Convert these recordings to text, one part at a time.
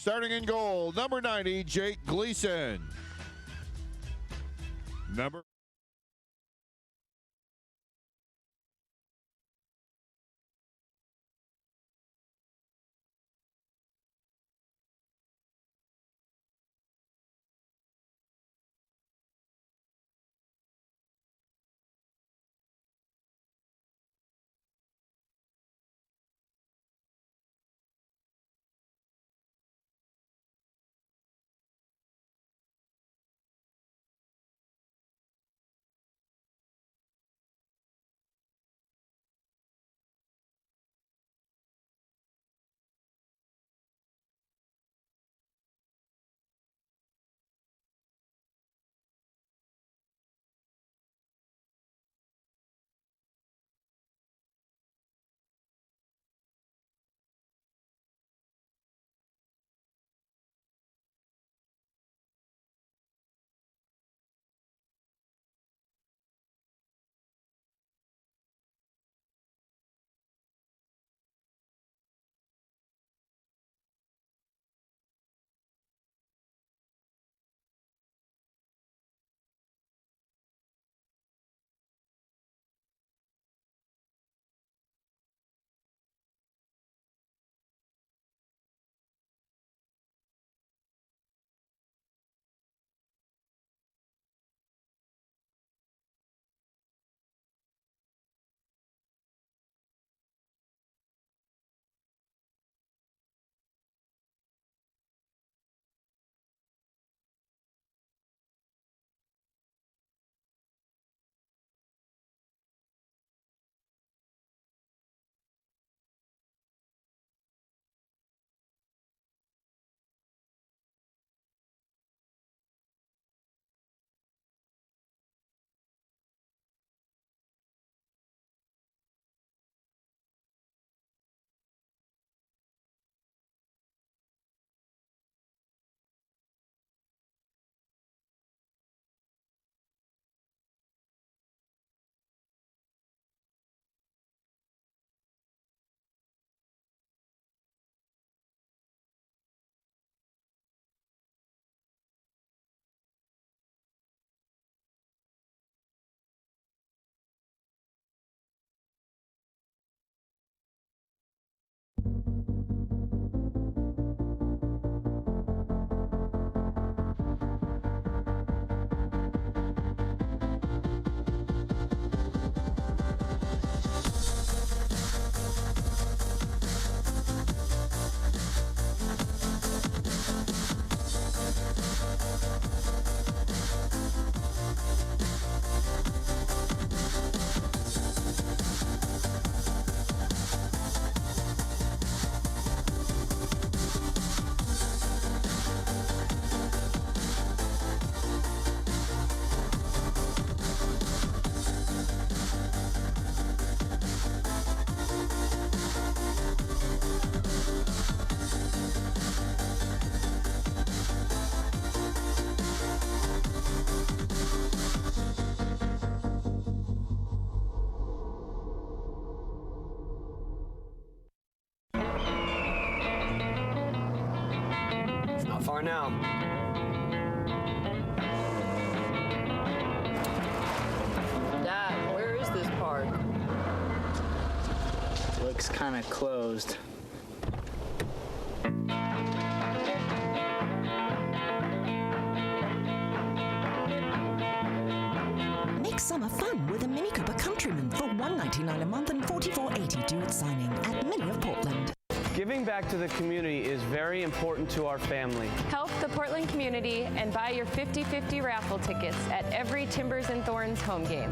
Starting in goal, number 90, Jake Gleason. Number far now. Dad, where is this park? Looks kind of closed. Make summer fun with a Mini Cooper Countryman for $199 a month and $44.80 due at signing at Mini of Portland. Giving back to the community is very important to our family. Help the Portland community and buy your 50/50 raffle tickets at every Timbers and Thorns home game.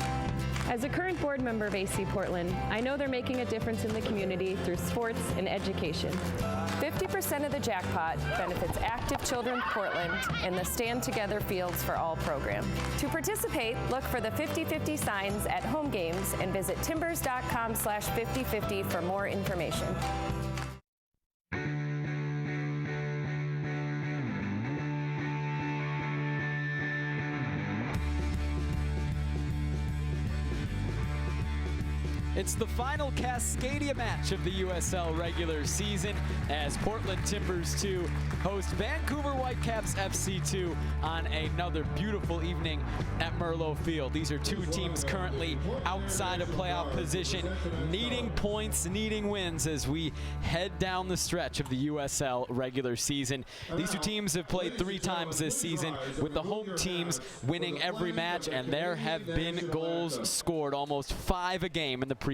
As a current board member of AC Portland, I know they're making a difference in the community through sports and education. 50% of the jackpot benefits Active Children Portland and the Stand Together Fields for All program. To participate, look for the 50/50 signs at home games and visit timbers.com/5050 for more information. It's the final Cascadia match of the USL regular season as Portland Timbers 2 host Vancouver Whitecaps FC 2 on another beautiful evening at Merlot Field. These are two teams currently outside of playoff position, needing points, needing wins as we head down the stretch of the USL regular season. These two teams have played 3 times this season, with the home teams winning every match, and there have been goals scored, almost 5 a game in the previous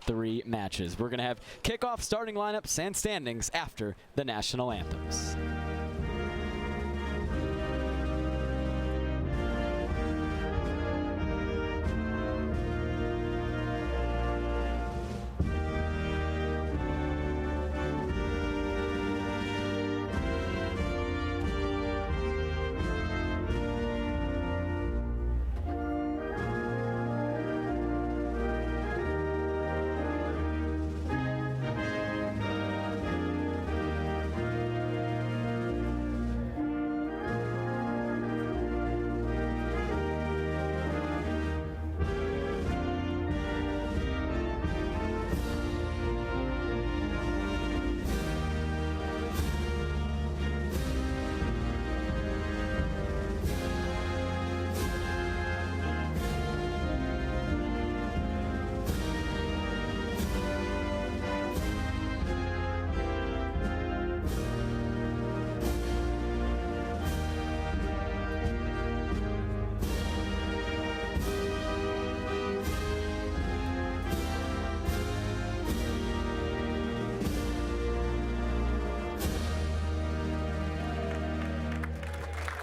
3 matches. We're going to have kickoff, starting lineups, and standings after the national anthems.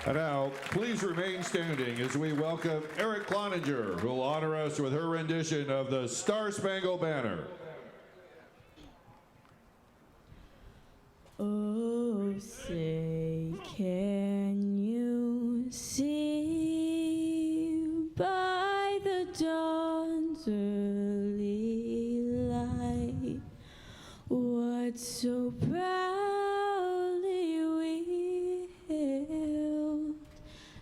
And now, please remain standing as we welcome Eric Cloninger, who will honor us with her rendition of the Star Spangled Banner. Oh, say, can you see by the dawn's early light what so proudly we hailed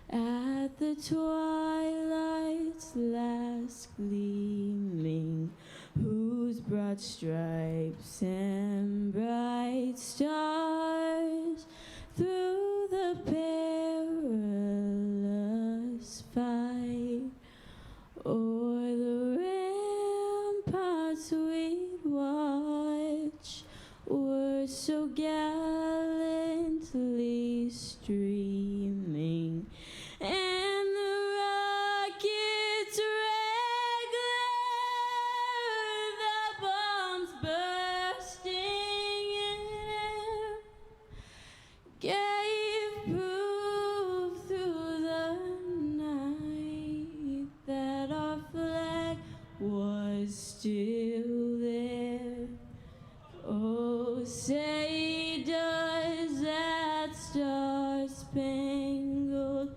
at the twilight's last gleaming, whose broad stripes and bright stars through the perilous fight o'er the ramparts we'd watch were so gallantly streaming, and the rockets' red glare, the bombs bursting in air, gave proof through the night that our flag was still there. Oh, say does that star-spangled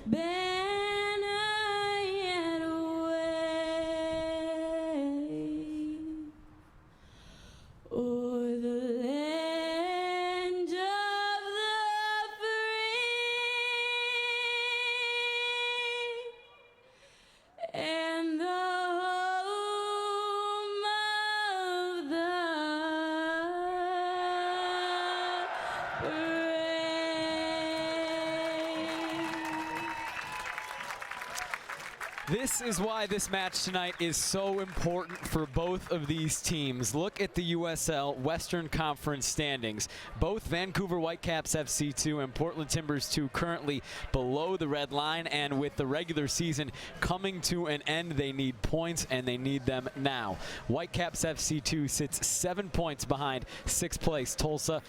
banner yet wave o'er the land of the free and the home of the brave? This is why this match tonight is so important for both of these teams. Look at the USL Western Conference standings. Both Vancouver Whitecaps FC 2 and Portland Timbers 2 currently below the red line, and with the regular season coming to an end, they need points, and they need them now. Whitecaps FC 2 sits 7 points behind 6th place Tulsa.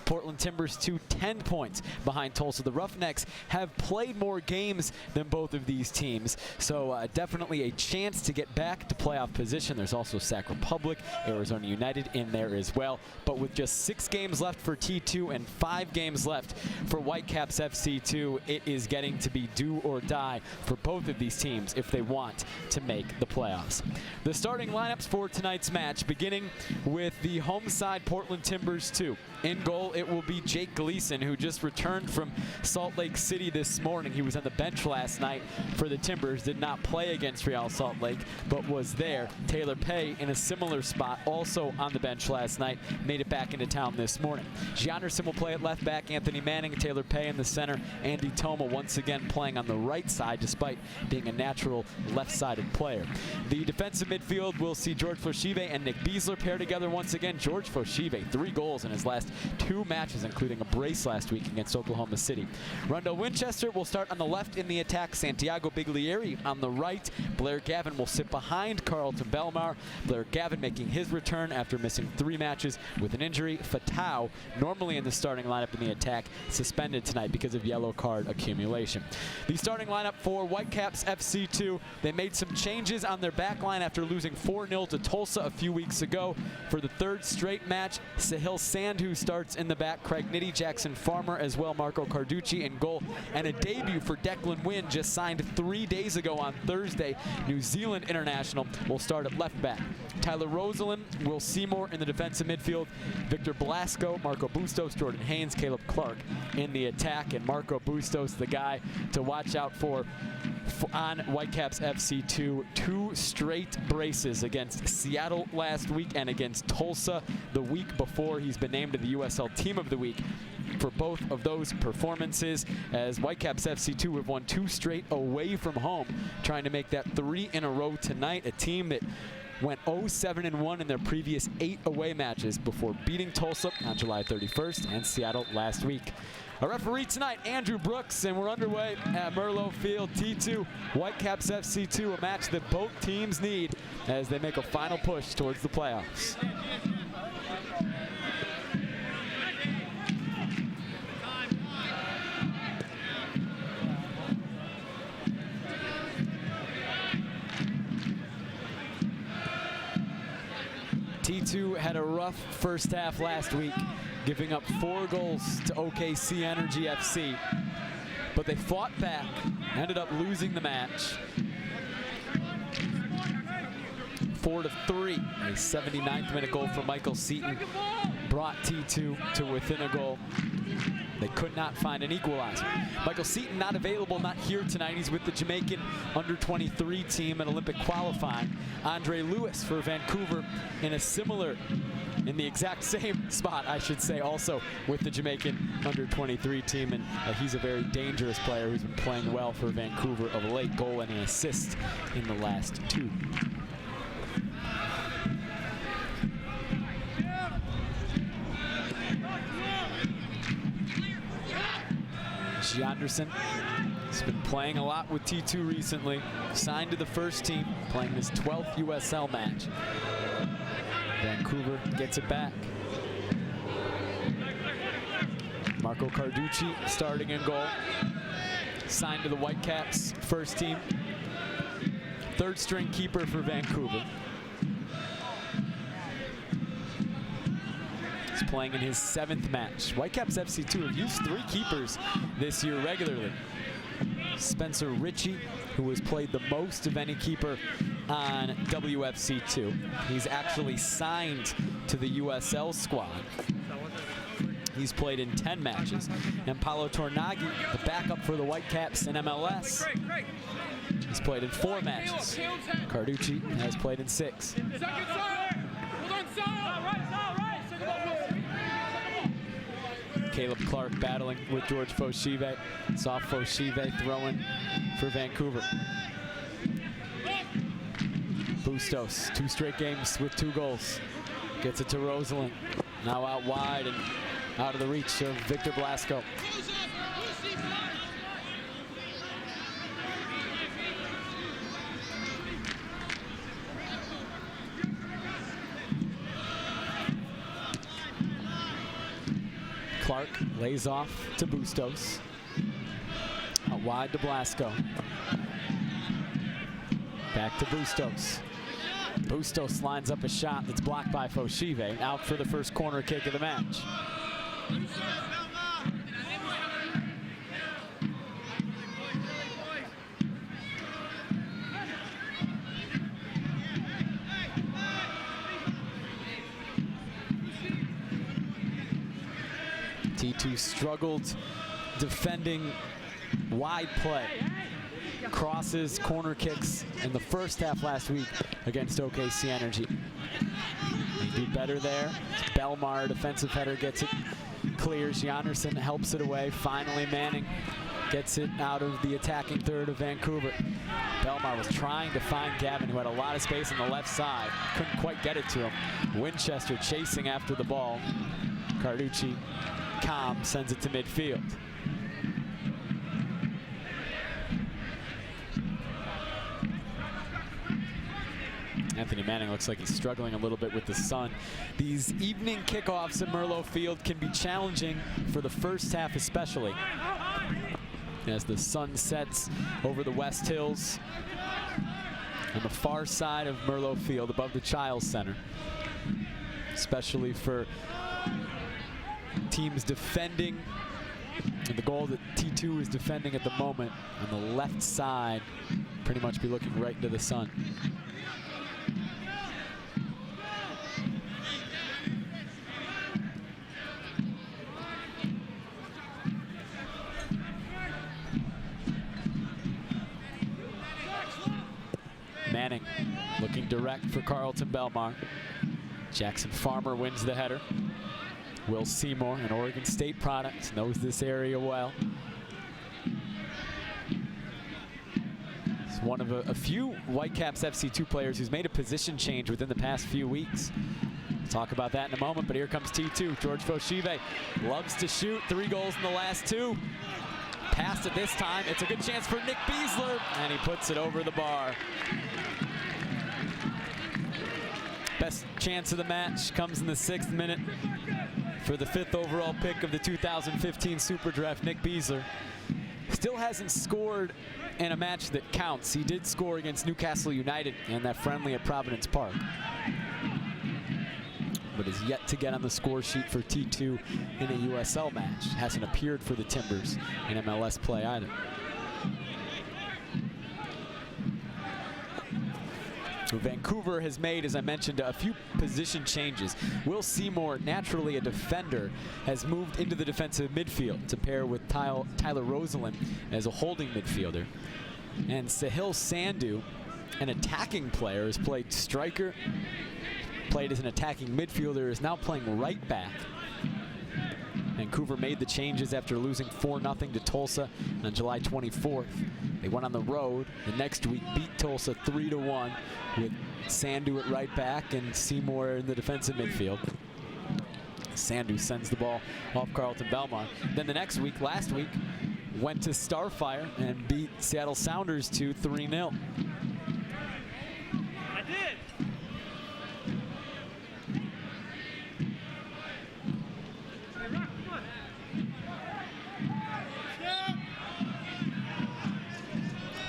Portland Timbers 2, 10 points behind Tulsa. The Roughnecks have played more games than both of these teams, so definitely a chance to get back to playoff position. There's also Sac Republic, Arizona United in there as well. But with just 6 games left for T2 and 5 games left for Whitecaps FC 2, it is getting to be do or die for both of these teams if they want to make the playoffs. The starting lineups for tonight's match, beginning with the home side Portland Timbers 2. In goal, it will be Jake Gleason, who just returned from Salt Lake City this morning. He was on the bench last night for the Timbers, did not play against Real Salt Lake, but was there. Taylor Pay in a similar spot, also on the bench last night, made it back into town this morning. Gianderson will play at left back, Anthony Manning, Taylor Pay in the center, Andy Toma once again playing on the right side despite being a natural left-sided player. The defensive midfield will see George Foshive and Nick Beasler pair together once again. George Foshive, 3 goals in his last 2 matches, including a brace last week against Oklahoma City. Rundle Winchester will start on the left in the attack. Santiago Biglieri on the right. Blair Gavin will sit behind Carlton Belmar. Blair Gavin making his return after missing 3 matches with an injury. Fatau, normally in the starting lineup in the attack, suspended tonight because of yellow card accumulation. The starting lineup for Whitecaps FC2, they made some changes on their back line after losing 4-0 to Tulsa a few weeks ago. For the 3rd straight match, Sahil Sandhu starts in the back. Craig Nitty, Jackson Farmer as well, Marco Carducci in goal. And a debut for Declan Wynn, just signed 3 days ago on Thursday. New Zealand international will start at left back. Tyler Rosalind, Will Seymour in the defensive midfield. Victor Blasco, Marco Bustos, Jordan Haynes, Caleb Clark in the attack. And Marco Bustos, the guy to watch out for on Whitecaps FC2. 2 straight braces against Seattle last week and against Tulsa the week before. He's been named to the USL Team of the Week for both of those performances, as Whitecaps FC2 have won 2 straight away from home, trying to make that 3 in a row tonight. A team that went 0-7-1 in their previous 8 away matches before beating Tulsa on July 31st and Seattle last week. Our referee tonight, Andrew Brooks, and we're underway at Merlot Field. T2, Whitecaps FC2, a match that both teams need as they make a final push towards the playoffs. T2 had a rough first half last week, giving up 4 goals to OKC Energy FC. But they fought back, ended up losing the match. 4-3. A 79th minute goal from Michael Seaton brought T2 to within a goal. They could not find an equalizer. Michael Seaton not available, not here tonight. He's with the Jamaican under-23 team at Olympic qualifying. Andre Lewis for Vancouver in the exact same spot, I should say, also with the Jamaican under-23 team. And he's a very dangerous player who's been playing well for Vancouver of late. Goal and an assist in the last 2. Gianderson has been playing a lot with T2 recently. Signed to the first team, playing his 12th USL match. Vancouver gets it back. Marco Carducci starting in goal. Signed to the Whitecaps first team. 3rd string keeper for Vancouver. He's playing in his 7th match. Whitecaps FC2 have used 3 keepers this year regularly. Spencer Ritchie, who has played the most of any keeper on WFC2. He's actually signed to the USL squad. He's played in 10 matches. And Paolo Tornaghi, the backup for the Whitecaps in MLS. He's played in 4 matches. Carducci has played in 6. Caleb Clark battling with George Foshive. Soft Foshive throwing for Vancouver. Bustos, 2 straight games with 2 goals. Gets it to Rosalind. Now out wide and out of the reach of Victor Blasco. Clark lays off to Bustos. Out wide to Blasco. Back to Bustos. Bustos lines up a shot that's blocked by Foshive. Out for the first corner kick of the match. T2 struggled defending wide play. crosses, corner kicks in the first half last week against OKC Energy. They do better there. Belmar, defensive header, gets it, clears. Jannerson helps it away. Finally, Manning gets it out of the attacking third of Vancouver. Belmar was trying to find Gavin, who had a lot of space on the left side. Couldn't quite get it to him. Winchester chasing after the ball. Carducci, calm, sends it to midfield. Anthony Manning looks like he's struggling a little bit with the sun. These evening kickoffs at Merlot Field can be challenging for the first half especially, as the sun sets over the West Hills on the far side of Merlot Field above the Childs Center, especially for teams defending. And the goal that T2 is defending at the moment on the left side pretty much be looking right into the sun. Manning looking direct for Carlton Belmar. Jackson Farmer wins the header. Will Seymour, an Oregon State product, knows this area well. He's one of a few Whitecaps FC2 players who's made a position change within the past few weeks. We'll talk about that in a moment, but here comes T2. George Foshive loves to shoot. 3 goals in the last 2. Passed it this time. It's a good chance for Nick Beasler, and he puts it over the bar. Best chance of the match comes in the 6th minute for the 5th overall pick of the 2015 Super Draft, Nick Beasler. Still hasn't scored in a match that counts. He did score against Newcastle United in that friendly at Providence Park, but is yet to get on the score sheet for T2 in a USL match. Hasn't appeared for the Timbers in MLS play either. So Vancouver has made, as I mentioned, a few position changes. Will Seymour, naturally a defender, has moved into the defensive midfield to pair with Tyler Rosalind as a holding midfielder. And Sahil Sandhu, an attacking player, has played striker, played as an attacking midfielder, is now playing right back. Vancouver made the changes after losing 4-0 to Tulsa on July 24th. They went on the road the next week, beat Tulsa 3-1 with Sandhu at right back and Seymour in the defensive midfield. Sandhu sends the ball off Carlton Belmar. Then the next week, last week, went to Starfire and beat Seattle Sounders 3-0.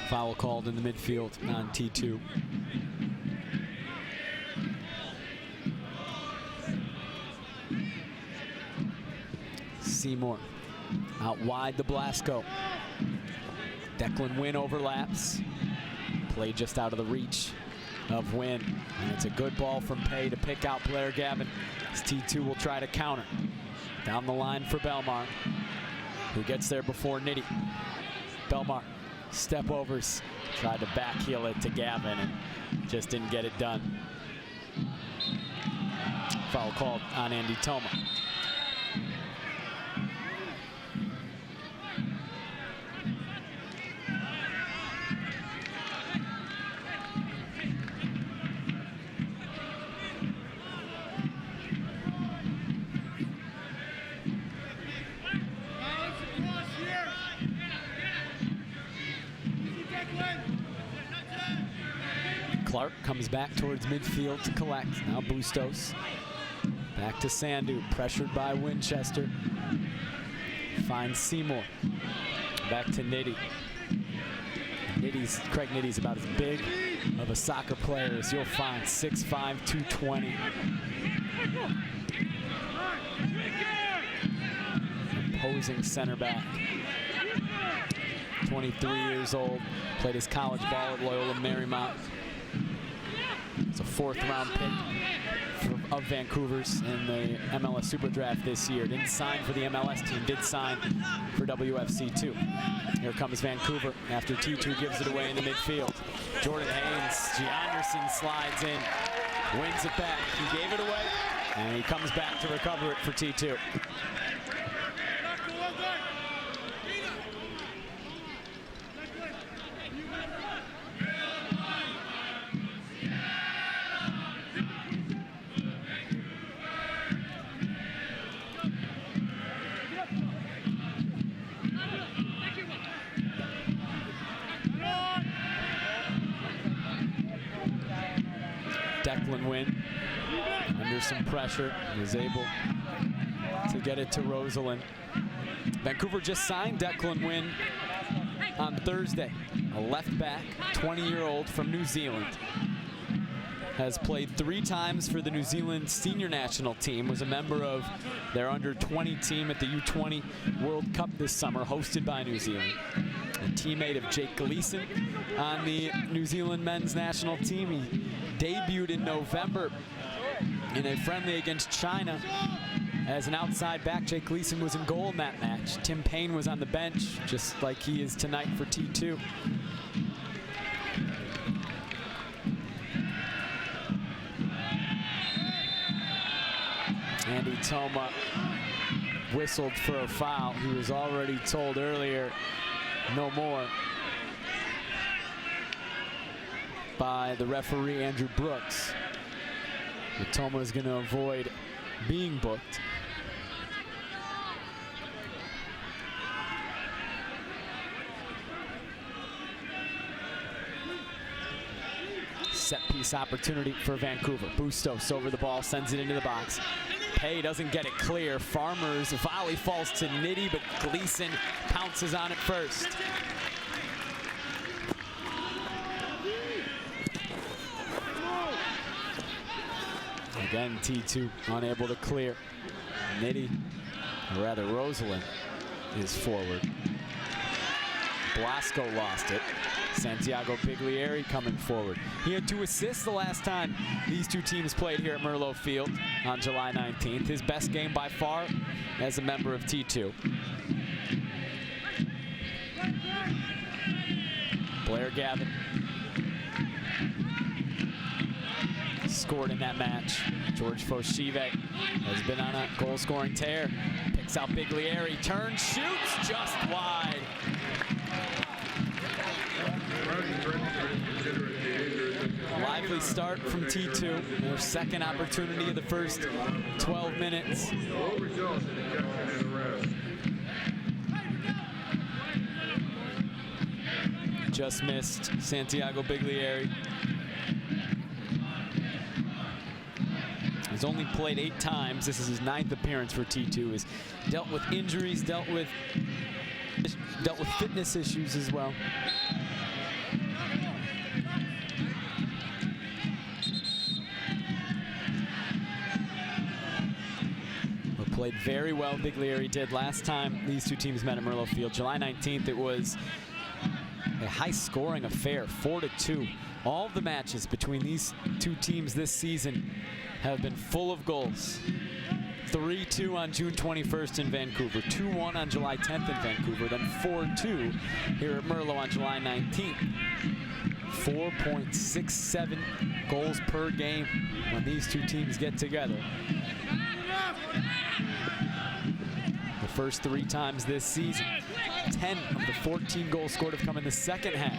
Foul called in the midfield on T2. Seymour out wide to Blasco. Declan Wynn overlaps. Play just out of the reach of Wynn. And it's a good ball from Pay to pick out Blair Gavin, as T2 will try to counter. Down the line for Belmar, who gets there before Nitty. Belmar, step overs, tried to backheel it to Gavin and just didn't get it done. Foul called on Andy Toma. Clark comes back towards midfield to collect. Now Bustos. Back to Sandhu, pressured by Winchester. Finds Seymour. Back to Nitty. Craig Nitty's about as big of a soccer player as you'll find. 6'5", 220. Imposing center back. 23 years old. Played his college ball at Loyola Marymount. It's a 4th round pick of Vancouver's in the MLS Super Draft this year. Didn't sign for the MLS team, did sign for WFC2. Here comes Vancouver after T2 gives it away in the midfield. Jordan Haynes, Gianderson slides in, wins it back. He gave it away, and he comes back to recover it for T2. Declan Wynn, under some pressure, was able to get it to Rosalind. Vancouver just signed Declan Wynn on Thursday. A left back, 20-year-old from New Zealand. Has played 3 times for the New Zealand senior national team, was a member of their under-20 team at the U20 World Cup this summer, hosted by New Zealand. A teammate of Jake Gleason on the New Zealand men's national team. He debuted in November in a friendly against China as an outside back. Jake Gleason was in goal in that match. Tim Payne was on the bench, just like he is tonight for T2. Andy Toma whistled for a foul. He was already told earlier, no more, by the referee Andrew Brooks. But Toma is going to avoid being booked. Set piece opportunity for Vancouver. Bustos over the ball, sends it into the box. Pay doesn't get it clear. Farmer's volley falls to Nitty, but Gleason pounces on it first. Again, T2 unable to clear. Nitty, or rather Rosalind, is forward. Blasco lost it. Santiago Biglieri coming forward. He had 2 assists the last time these 2 teams played here at Merlo Field on July 19th. His best game by far as a member of T2. Blair Gavin scored in that match. George Foshive has been on a goal-scoring tear. Picks out Biglieri, turns, shoots just wide. Lively start from T2. Their second opportunity of the first 12 minutes. Just missed Santiago Biglieri. He's only played 8 times. This is his 9th appearance for T2. He's dealt with injuries, dealt with fitness issues as well. But played very well, Biglieri did last time these 2 teams met at Merlo Field. July 19th, it was a high-scoring affair, 4-2. All of the matches between these 2 teams this season have been full of goals. 3-2 on June 21st in Vancouver, 2-1 on July 10th in Vancouver, then 4-2 here at Merlo on July 19th. 4.67 goals per game when these 2 teams get together. The first 3 times this season, 10 of the 14 goals scored have come in the second half.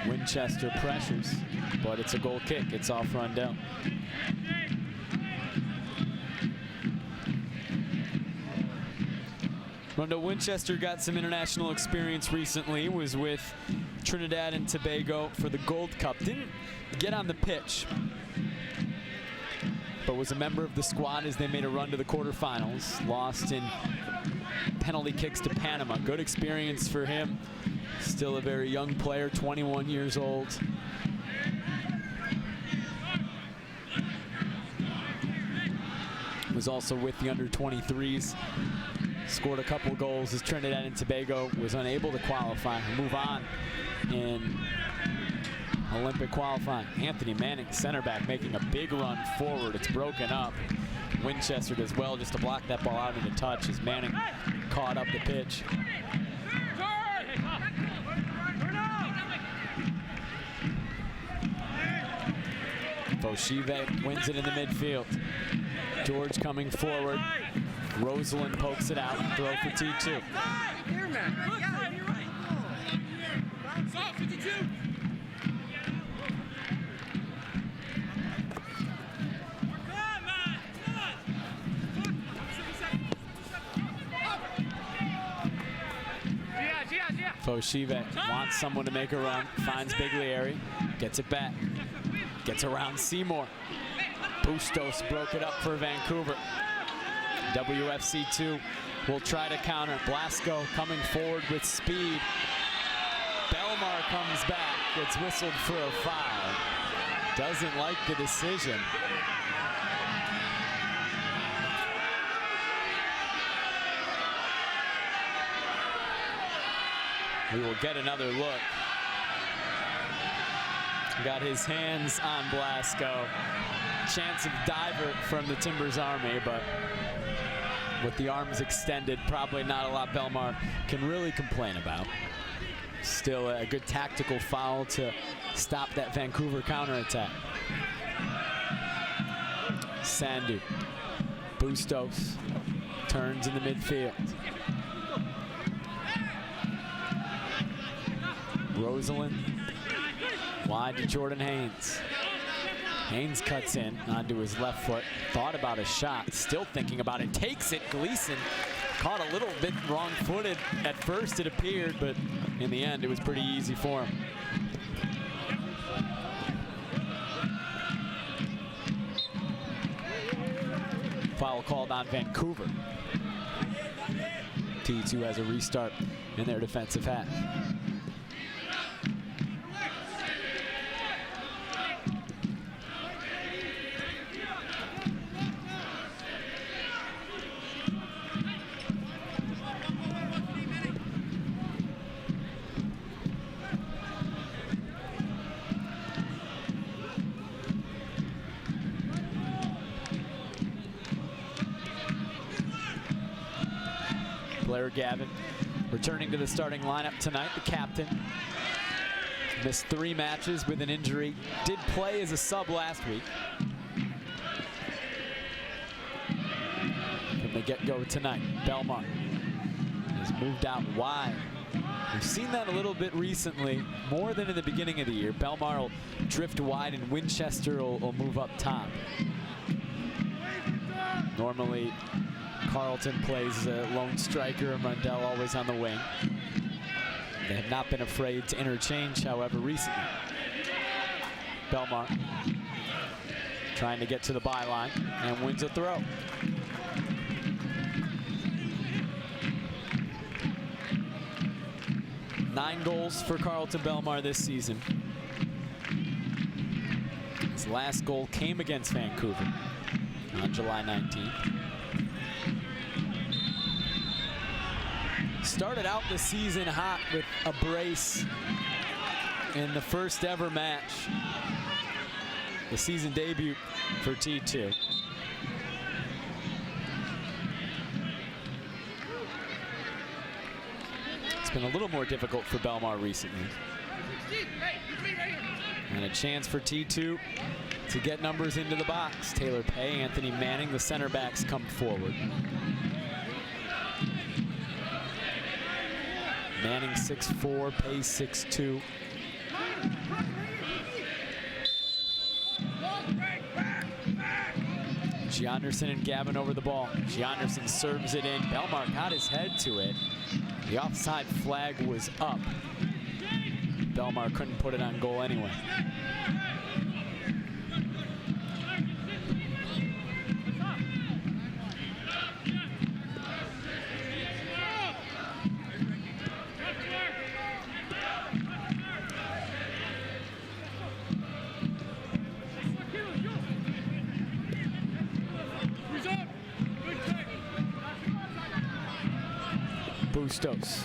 Winchester pressures, but it's a goal kick. It's off Rundell. Rundell Winchester got some international experience recently, was with Trinidad and Tobago for the Gold Cup. Didn't get on the pitch, but was a member of the squad as they made a run to the quarterfinals. Lost in penalty kicks to Panama. Good experience for him. Still a very young player, 21 years old. Was also with the under-23s. Scored a couple goals as Trinidad and Tobago was unable to qualify and move on in Olympic qualifying. Anthony Manning, center back, making a big run forward. It's broken up. Winchester does well just to block that ball out into touch as Manning caught up the pitch. Foshive wins it in the midfield. George coming forward. Rosalind pokes it out. Throw for T2. Foshive wants someone to make a run, finds Biglieri, gets it back, gets around Seymour. Bustos broke it up for Vancouver. WFC2 will try to counter. Blasco coming forward with speed. Belmar comes back, gets whistled for a foul. Doesn't like the decision. We will get another look. Got his hands on Blasco. Chance of divert from the Timbers Army, but with the arms extended, probably not a lot Belmar can really complain about. Still a good tactical foul to stop that Vancouver counterattack. Sandu. Bustos turns in the midfield. Rosalind wide to Jordan Haynes. Haynes cuts in onto his left foot. Thought about a shot, still thinking about it. Takes it. Gleason caught a little bit wrong-footed at first, it appeared, but in the end, it was pretty easy for him. Foul called on Vancouver. T2 has a restart in their defensive half. Blair Gavin returning to the starting lineup tonight, the captain. Missed 3 matches with an injury. Did play as a sub last week. From the get-go tonight, Belmar has moved out wide. We've seen that a little bit recently, more than in the beginning of the year. Belmar will drift wide and Winchester will move up top. Normally, Carlton plays a lone striker and Rundell always on the wing. They have not been afraid to interchange, however, recently. Belmar trying to get to the byline and wins a throw. Nine goals for Carlton Belmar this season. His last goal came against Vancouver on July 19th. Started out the season hot with a brace in the first ever match. The season debut for T2. It's been a little more difficult for Belmar recently. And a chance for T2 to get numbers into the box. Taylor Pay, Anthony Manning, the center backs come forward. Manning 6'4", Pay 6'2". Gianderson and Gavin over the ball. Gianderson serves it in. Belmar got his head to it. The offside flag was up. Belmar couldn't put it on goal anyway. Bustos.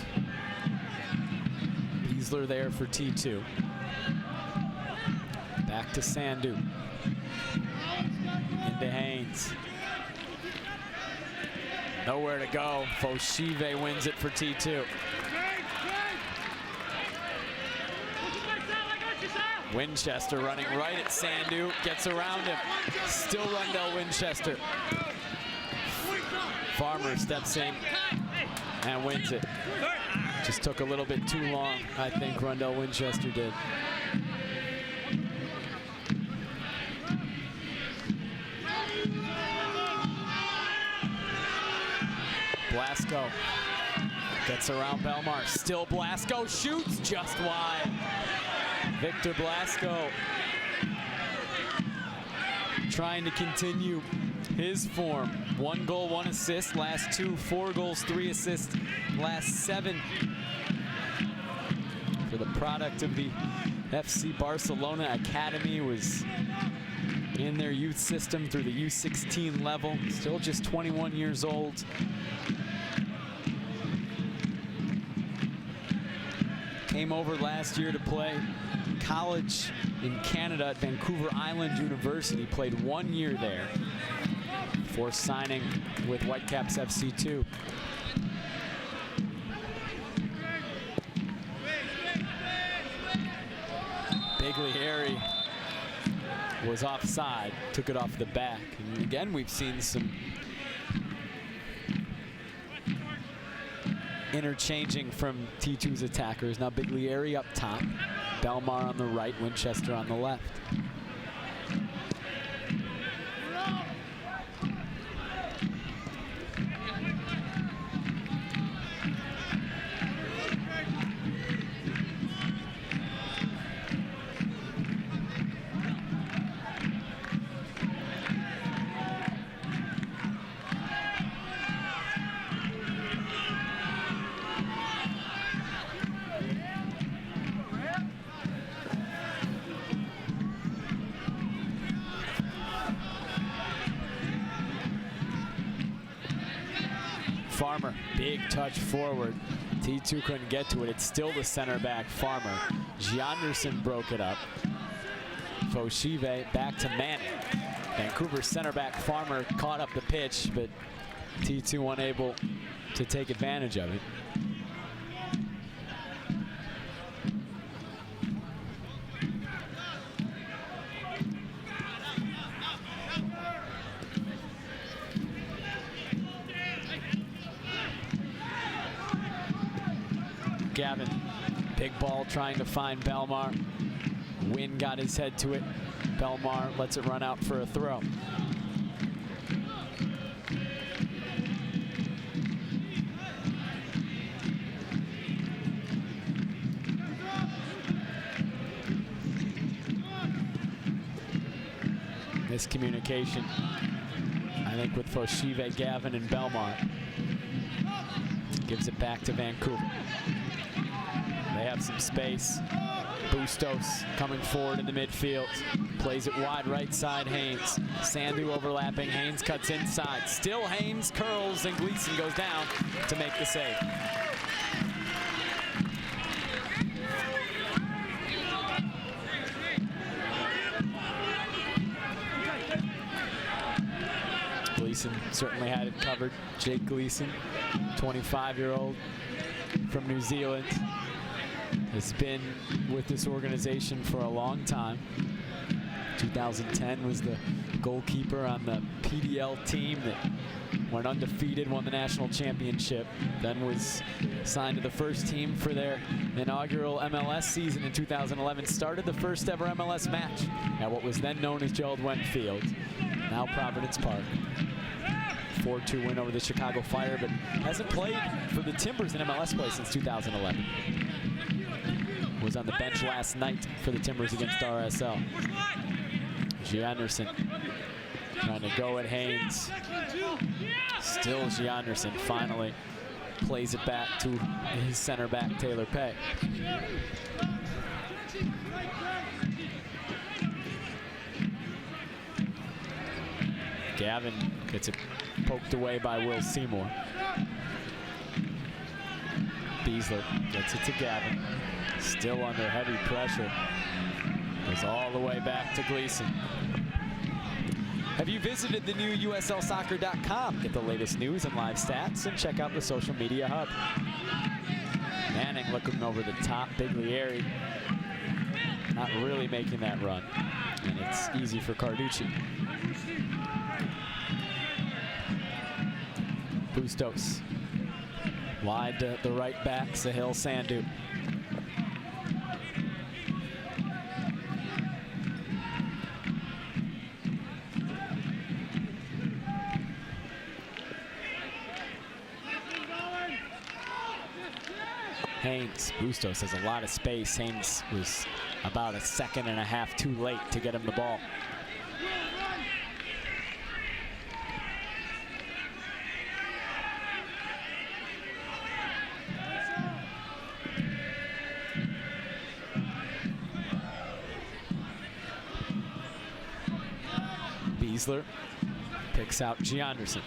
Beasler there for T2. Back to Sandu. Into Haynes. Nowhere to go. Foshive wins it for T2. Winchester running right at Sandu, gets around him. Still Rundell Winchester. Farmer steps in and wins it. Just took a little bit too long, I think Rundell Winchester did. Blasco gets around Belmar. Still Blasco shoots just wide. Victor Blasco trying to continue his form. 1 goal, 1 assist, last 2, 4 goals, 3 assists, last 7 for the product of the FC Barcelona Academy. Was in their youth system through the U16 level, still just 21 years old. Came over last year to play college in Canada at Vancouver Island University, played 1 year there before signing with Whitecaps FC2. Biglieri was offside, took it off the back. And again, we've seen some interchanging from T2's attackers. Now Biglieri up top, Belmar on the right, Winchester on the left. Farmer, big touch forward. T2 couldn't get to it. It's still the center back, Farmer. Gianderson broke it up. Foshive back to Manning. Vancouver center back Farmer caught up the pitch, but T2 unable to take advantage of it. Gavin, big ball trying to find Belmar. Wynn got his head to it. Belmar lets it run out for a throw. Miscommunication, I think, with Foshive, Gavin, and Belmar. Gives it back to Vancouver. They have some space. Bustos coming forward in the midfield. Plays it wide right side, Haynes. Sandu overlapping, Haynes cuts inside. Still Haynes curls and Gleason goes down to make the save. Gleason certainly had it covered. Jake Gleason, 25-year-old from New Zealand, has been with this organization for a long time. 2010 was the goalkeeper on the PDL team that went undefeated, won the national championship, then was signed to the first team for their inaugural MLS season in 2011, started the first ever MLS match at what was then known as Gerald Wendt Field, now Providence Park. 4-2 win over the Chicago Fire, but hasn't played for the Timbers in MLS play since 2011. Was on the bench last night for the Timbers against RSL. Gianderson trying to go at Haynes. Still Gianderson finally plays it back to his center back, Taylor Pay. Gavin gets it poked away by Will Seymour. Beasler gets it to Gavin. Still under heavy pressure. Goes all the way back to Gleason. Have you visited the new USLsoccer.com? Get the latest news and live stats, and check out the social media hub. Manning looking over the top. Biglieri not really making that run. And it's easy for Carducci. Bustos. Wide to the right back, Sahil Sandhu. Haynes. Bustos has a lot of space. Haynes was about a second and a half too late to get him the ball. Beasler picks out Gianderson.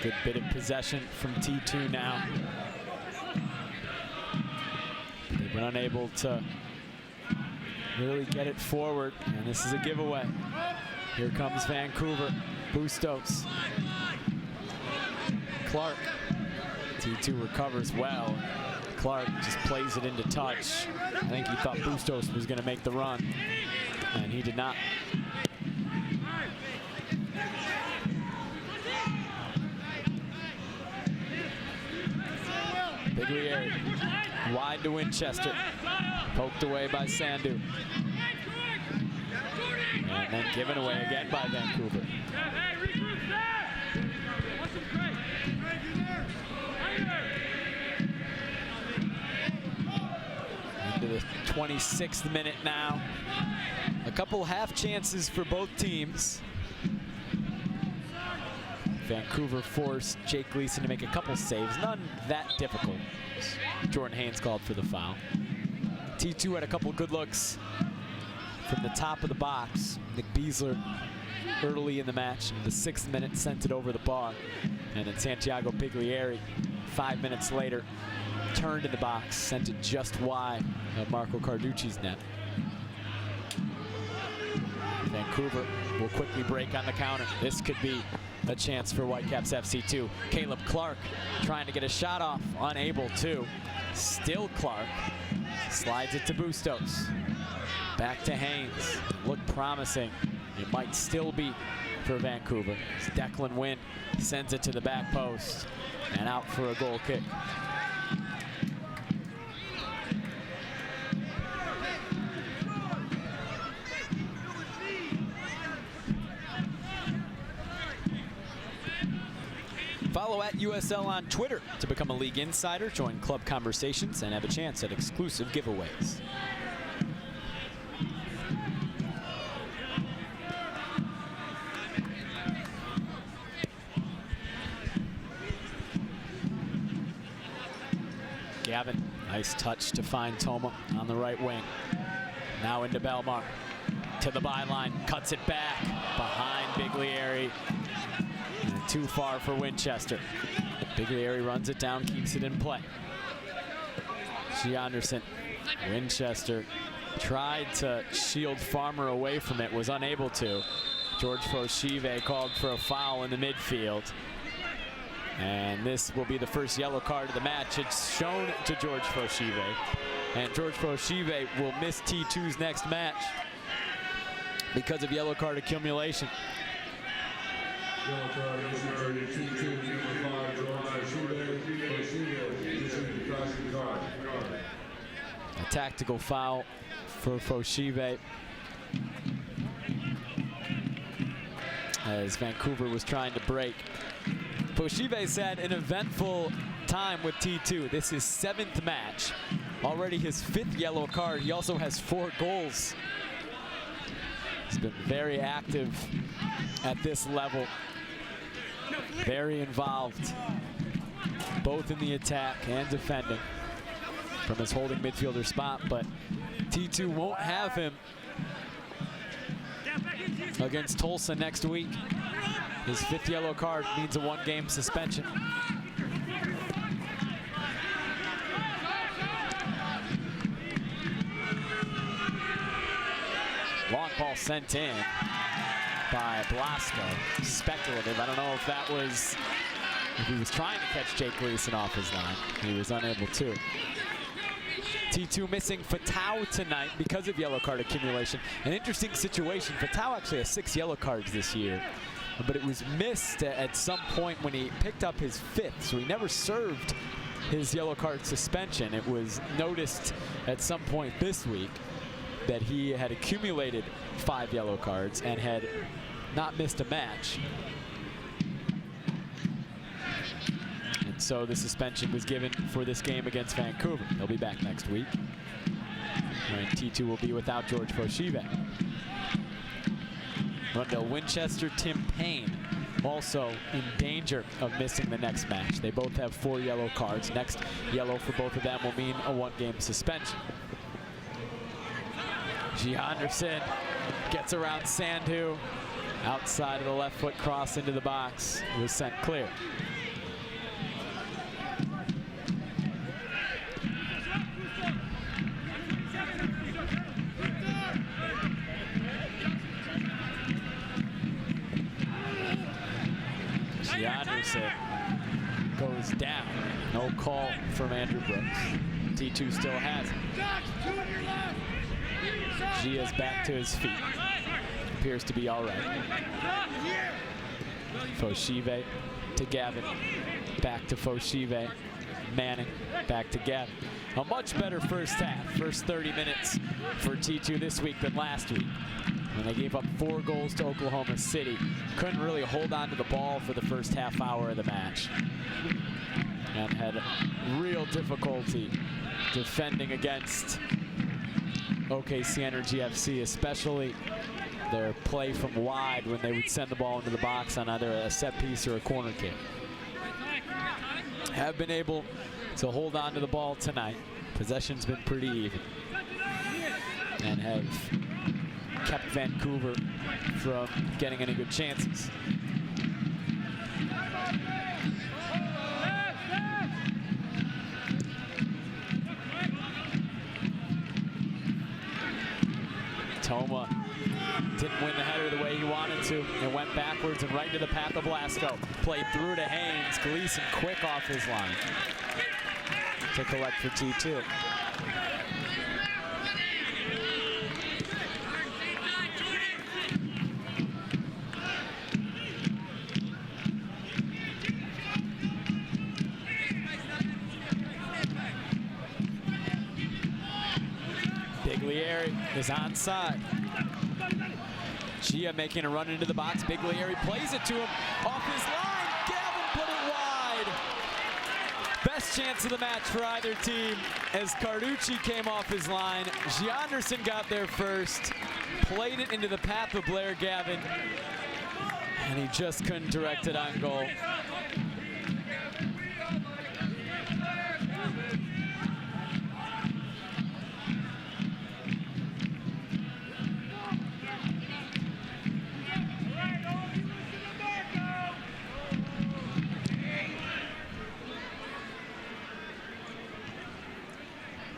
Good bit of possession from T2 now. They've been unable to really get it forward, and this is a giveaway. Here comes Vancouver. Bustos. Clark. T2 recovers well. Clark just plays it into touch. I think he thought Bustos was going to make the run, and he did not. Biglieri, wide to Winchester, poked away by Sandhu. And then given away again by Vancouver. Into the 26th minute now. A couple half chances for both teams. Vancouver forced Jake Gleason to make a couple saves, none that difficult. Jordan Haynes called for the foul. T2 had a couple good looks from the top of the box. Nick Beasler early in the match, in the 6th minute, sent it over the bar. And then Santiago Biglieri, 5 minutes later, turned in the box, sent it just wide of Marco Carducci's net. Vancouver will quickly break on the counter. This could be a chance for Whitecaps FC2. Caleb Clark trying to get a shot off, unable to. Still Clark, slides it to Bustos. Back to Haynes, looked promising. It might still be for Vancouver. Declan Wynn sends it to the back post and out for a goal kick. Follow at USL on Twitter to become a league insider, join club conversations, and have a chance at exclusive giveaways. Gavin, nice touch to find Toma on the right wing. Now into Belmar, to the byline, cuts it back, behind Biglieri. Too far for Winchester. Biglieri runs it down, keeps it in play. Gianderson, Winchester tried to shield Farmer away from it, was unable to. George Foshive called for a foul in the midfield. And this will be the first yellow card of the match. It's shown to George Foshive. And George Foshive will miss T2's next match because of yellow card accumulation. A tactical foul for Foshive as Vancouver was trying to break. Foshive's had an eventful time with T2. This is his 7th match. Already his 5th yellow card. He also has 4 goals. He's been very active at this level. Very involved, both in the attack and defending from his holding midfielder spot, but T2 won't have him against Tulsa next week. His 5th yellow card means a 1-game suspension. Long ball sent in by Blasco. Speculative. I don't know if that was, if he was trying to catch Jake Gleason off his line. He was unable to. T2 missing Fatau tonight because of yellow card accumulation. An interesting situation. Fatau actually has 6 yellow cards this year, but it was missed at some point when he picked up his 5th, so he never served his yellow card suspension. It was noticed at some point this week that he had accumulated 5 yellow cards and had not missed a match. And so the suspension was given for this game against Vancouver. He'll be back next week. And T2 will be without George Foshive. Rundell Winchester, Tim Payne also in danger of missing the next match. They both have 4 yellow cards. Next yellow for both of them will mean a 1-game suspension. Gianderson gets around Sandhu. Outside of the left foot cross into the box, was sent clear. Gianderson goes down. No call from Andrew Brooks. T2 still has it. Gia's back to his feet. Appears to be all right. Foshive to Gavin. Back to Foshive. Manning back to Gavin. A much better first half. First 30 minutes for T2 this week than last week, when they gave up 4 goals to Oklahoma City. Couldn't really hold on to the ball for the first half hour of the match, and had real difficulty defending against OKC Energy FC, especially their play from wide when they would send the ball into the box on either a set piece or a corner kick. Have been able to hold on to the ball tonight. Possession's been pretty even, and have kept Vancouver from getting any good chances. Toma didn't win the header the way he wanted to. It went backwards and right into the path of Blasco. Played through to Haynes. Gleason quick off his line to collect for T2. Biglieri is onside. Gia making a run into the box. Biglieri plays it to him off his line. Gavin put it wide. Best chance of the match for either team as Carducci came off his line. Gianderson got there first, played it into the path of Blair Gavin, and he just couldn't direct it on goal.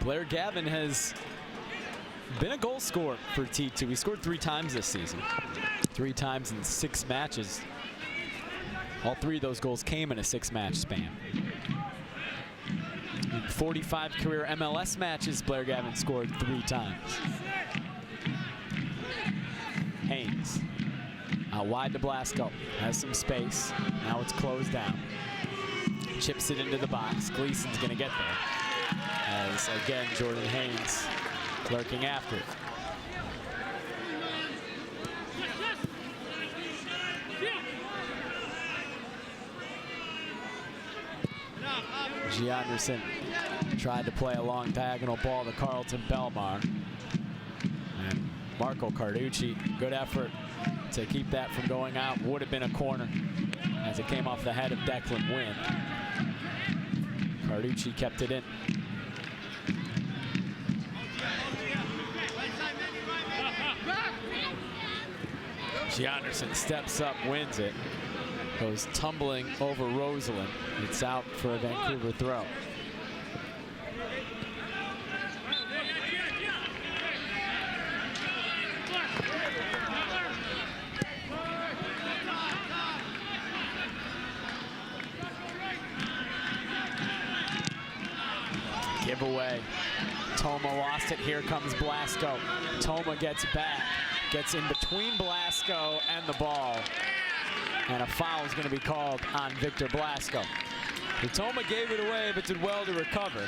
Blair Gavin has been a goal scorer for T2. He scored 3 times this season, 3 times in 6 matches. All 3 of those goals came in a 6-match span. In 45 career MLS matches, Blair Gavin scored 3 times. Haynes out wide to Blasco, has some space. Now it's closed down. Chips it into the box. Gleason's gonna get there, as again Jordan Haynes lurking after it. Gianderson tried to play a long diagonal ball to Carlton Belmar. And Marco Carducci, good effort to keep that from going out. Would have been a corner. as it came off the head of Declan Wynn. Carducci kept it in. Gianderson steps up, wins it. Goes tumbling over Rosalind. It's out for a Vancouver throw. Giveaway. Toma lost it. Here comes Blasco. Toma gets back. Gets in between Blasco and the ball. And a foul is going to be called on Victor Blasco. Toma gave it away, but did well to recover.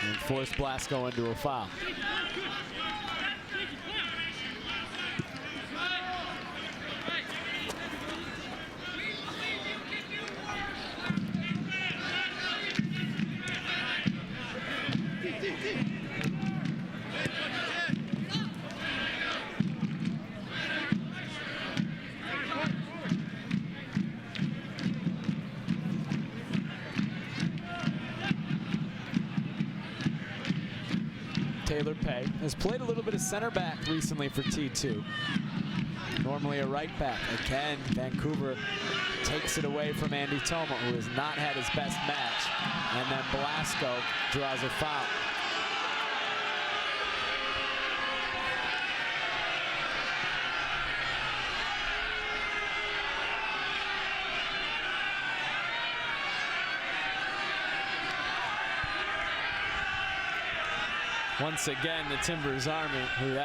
And forced Blasco into a foul. Taylor Pay has played a little bit of center back recently for T2. Normally a right back. Again, Vancouver takes it away from Andy Toma, who has not had his best match. And then Blasco draws a foul. Once again, the Timbers Army, who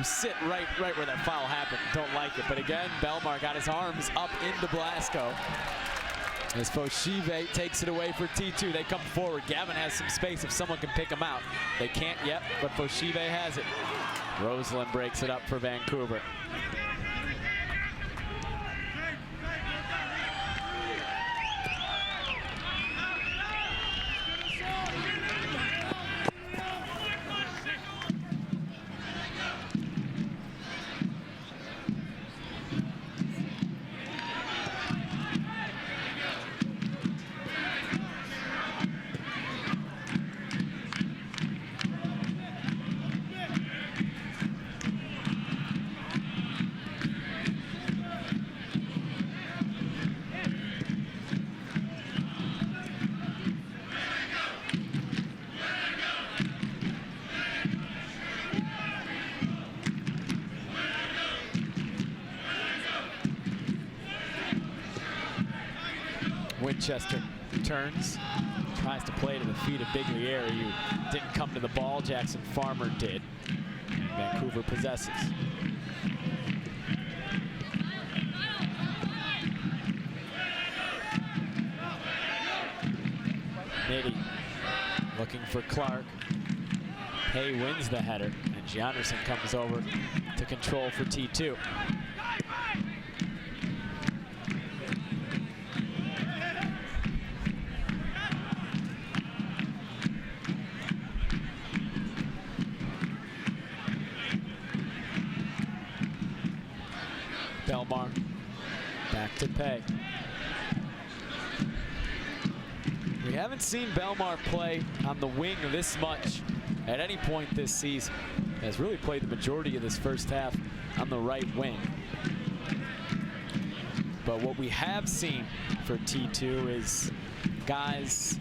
sit right where that foul happened, don't like it. But again, Belmar got his arms up into Blasco. As Foshive takes it away for T2. They come forward. Gavin has some space if someone can pick him out. They can't yet, but Foshive has it. Rosalind breaks it up for Vancouver. Winchester turns, tries to play to the feet of Biglieri, who didn't come to the ball. Jackson Farmer did. And Vancouver possesses. Nitty looking for Clark. Hay wins the header, and Gianderson comes over to control for T2. Belmar back to Pay. We haven't seen Belmar play on the wing this much at any point this season. Has really played the majority of this first half on the right wing. But what we have seen for T2 is guys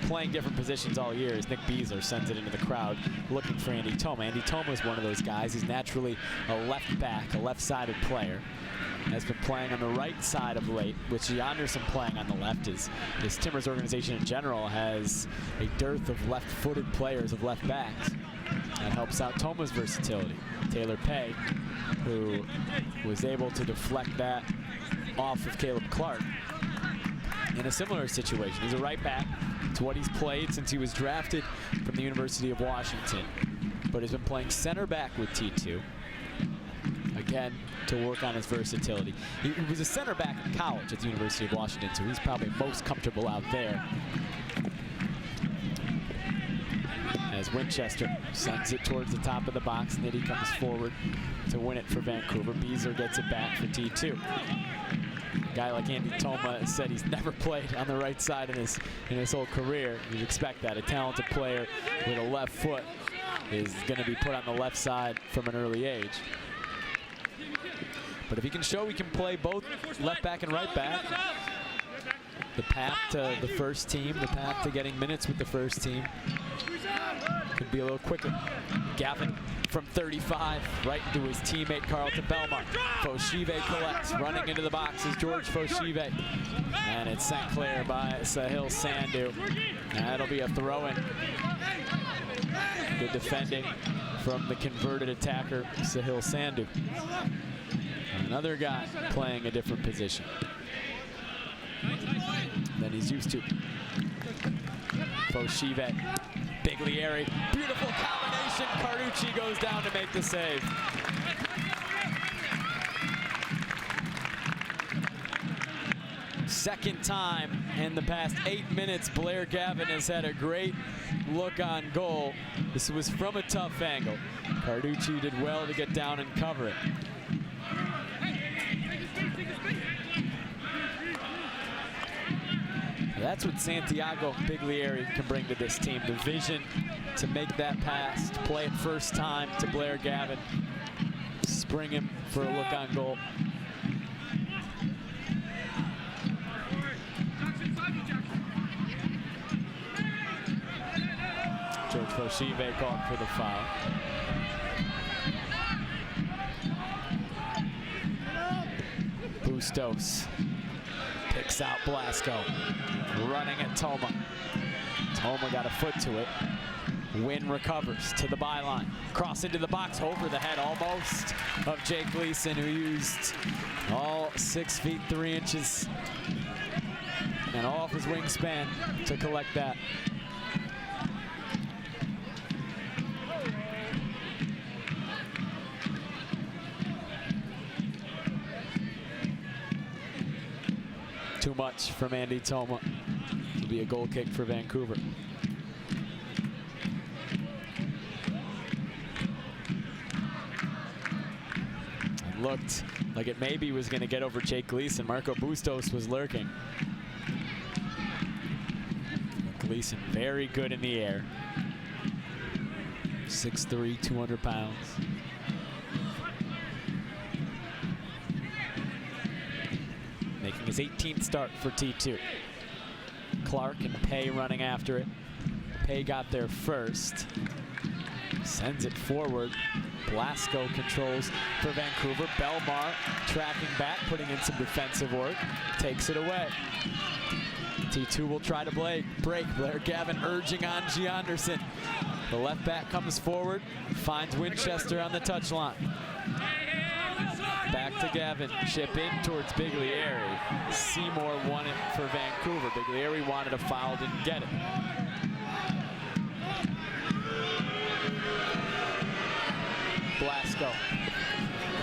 playing different positions all year. As Nick Beasler sends it into the crowd looking for Andy Toma. Andy Toma is one of those guys. He's naturally a left back, a left-sided player. Has been playing on the right side of late, with Gianderson playing on the left. His Timbers organization in general has a dearth of left-footed players, of left backs. That helps out Toma's versatility. Taylor Pay, who was able to deflect that off of Caleb Clark in a similar situation. He's a right back. It's what he's played since he was drafted from the University of Washington, but has been playing center back with T2. Again, to work on his versatility. He was a center back in college at the University of Washington, so he's probably most comfortable out there. As Winchester sends it towards the top of the box, Nitty comes forward to win it for Vancouver. Beasler gets it back for T2. guy like Andy Toma said he's never played on the right side in his whole career. You'd expect that. A talented player with a left foot is going to be put on the left side from an early age. But if he can show he can play both left back and right back, the path to the first team, the path to getting minutes with the first team could be a little quicker. Gavin from 35, right into his teammate Carlton Belmar. Foshive collects, running into the box is George Foshive. And it's St. Clair by Sahil Sandhu. That'll be a throw-in. Good defending from the converted attacker, Sahil Sandhu. Another guy playing a different position than he's used to. Foshive, Biglieri, beautiful combination. Carducci goes down to make the save. Second time in the past 8 minutes, Blair Gavin has had a great look on goal. This was from a tough angle. Carducci did well to get down and cover it. That's what Santiago Biglieri can bring to this team. The vision to make that pass, to play it first time to Blair Gavin, spring him for a look on goal. George Foshive called for the foul. Bustos picks out Blasco, running at Toma. Toma got a foot to it. Wynn recovers to the byline. Cross into the box, over the head almost of Jake Gleason, who used all 6 feet 3 inches and all of his wingspan to collect that. Too much from Andy Toma. It'll be a goal kick for Vancouver. It looked like it maybe was going to get over Jake Gleason. Marco Bustos was lurking. Gleason very good in the air. 6'3", 200 pounds. Making his 18th start for T2. Clark and Pay running after it. Pay got there first. Sends it forward. Blasco controls for Vancouver. Belmar tracking back, putting in some defensive work. Takes it away. T2 will try to break. Blair Gavin urging on Gianderson. The left back comes forward, finds Winchester on the touchline. Back to Gavin, chip in towards Biglieri. Seymour won it for Vancouver. Biglieri wanted a foul, didn't get it. Blasco.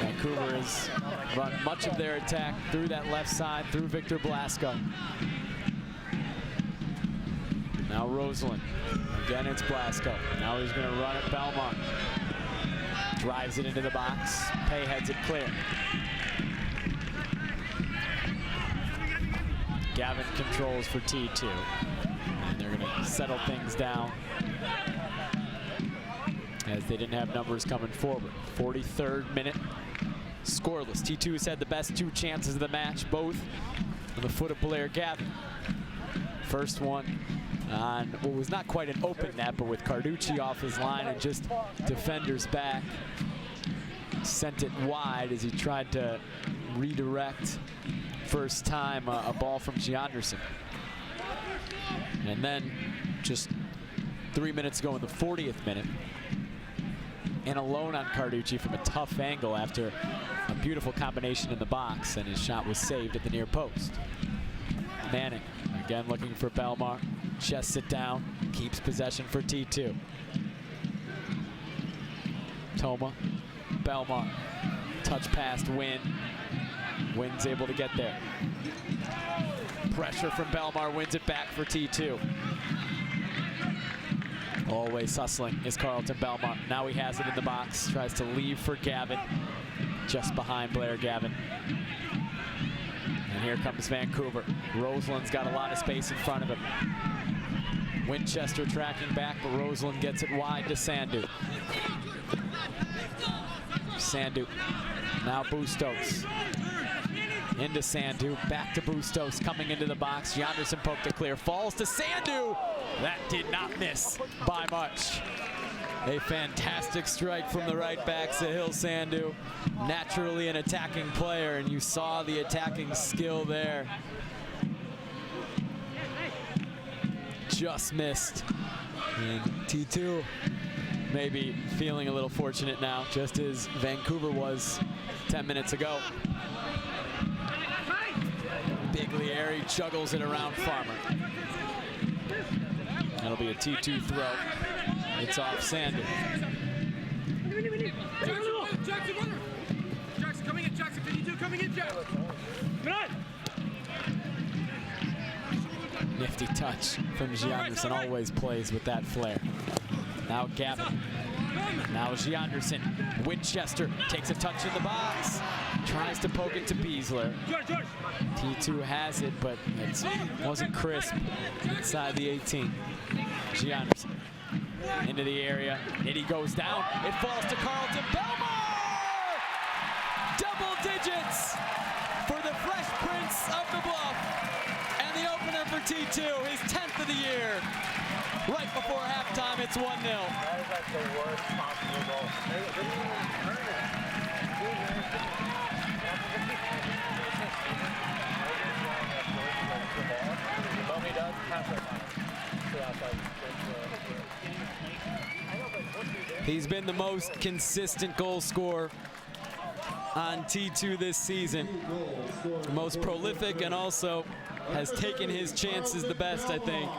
Vancouver has run much of their attack through that left side, through Victor Blasco. Now Rosalind. Again, it's Blasco. Now he's going to run at Belmont. Drives it into the box. Pay heads it clear. Gavin controls for T2. And they're going to settle things down as they didn't have numbers coming forward. 43rd minute. Scoreless. T2 has had the best 2 chances of the match, both on the foot of Blair Gavin. First one on what was not quite an open net, but with Carducci off his line and just defenders back. Sent it wide as he tried to redirect, first time, a ball from Gianderson. And then just 3 minutes ago in the 40th minute, and alone on Carducci from a tough angle after a beautiful combination in the box, and his shot was saved at the near post. Manning again looking for Belmar. Chests it down, keeps possession for T2. Toma, Belmar, touch past Wynn. Wynn's able to get there. Pressure from Belmar, wins it back for T2. Always hustling is Carlton Belmar. Now he has it in the box, tries to leave for Gavin, just behind Blair Gavin. And here comes Vancouver. Roseland's got a lot of space in front of him. Winchester tracking back, but Roseland gets it wide to Sandu. Sandu, now Bustos. Into Sandu, back to Bustos, coming into the box. Janderson poked it clear, falls to Sandu. That did not miss by much. A fantastic strike from the right back, Sahil Sandu. Naturally an attacking player, and you saw the attacking skill there. Just missed. And T2 maybe feeling a little fortunate now, just as Vancouver was 10 minutes ago. Biglieri juggles it around Farmer. That'll be a T2 throw. It's off Sandu. Jackson coming in, Jackson, T2 coming in, Jackson. Come on. Nifty touch from Gianderson, always plays with that flair. Now Gavin. Now Gianderson. Winchester takes a touch in the box. Tries to poke it to Beasler. T2 has it, but it wasn't crisp inside the 18. Gianderson into the area. Nitty goes down. It falls to Carlton Belmar! Double digits for the Fresh Prince of the Bluff. And the opener for T2, his 10th of the year. Right before halftime, it's 1-0. That is like the worst possible goal. They didn't even earn it. But he does pass it to outside. He's been the most consistent goal scorer on T2 this season. Most prolific, and also has taken his chances the best, I think.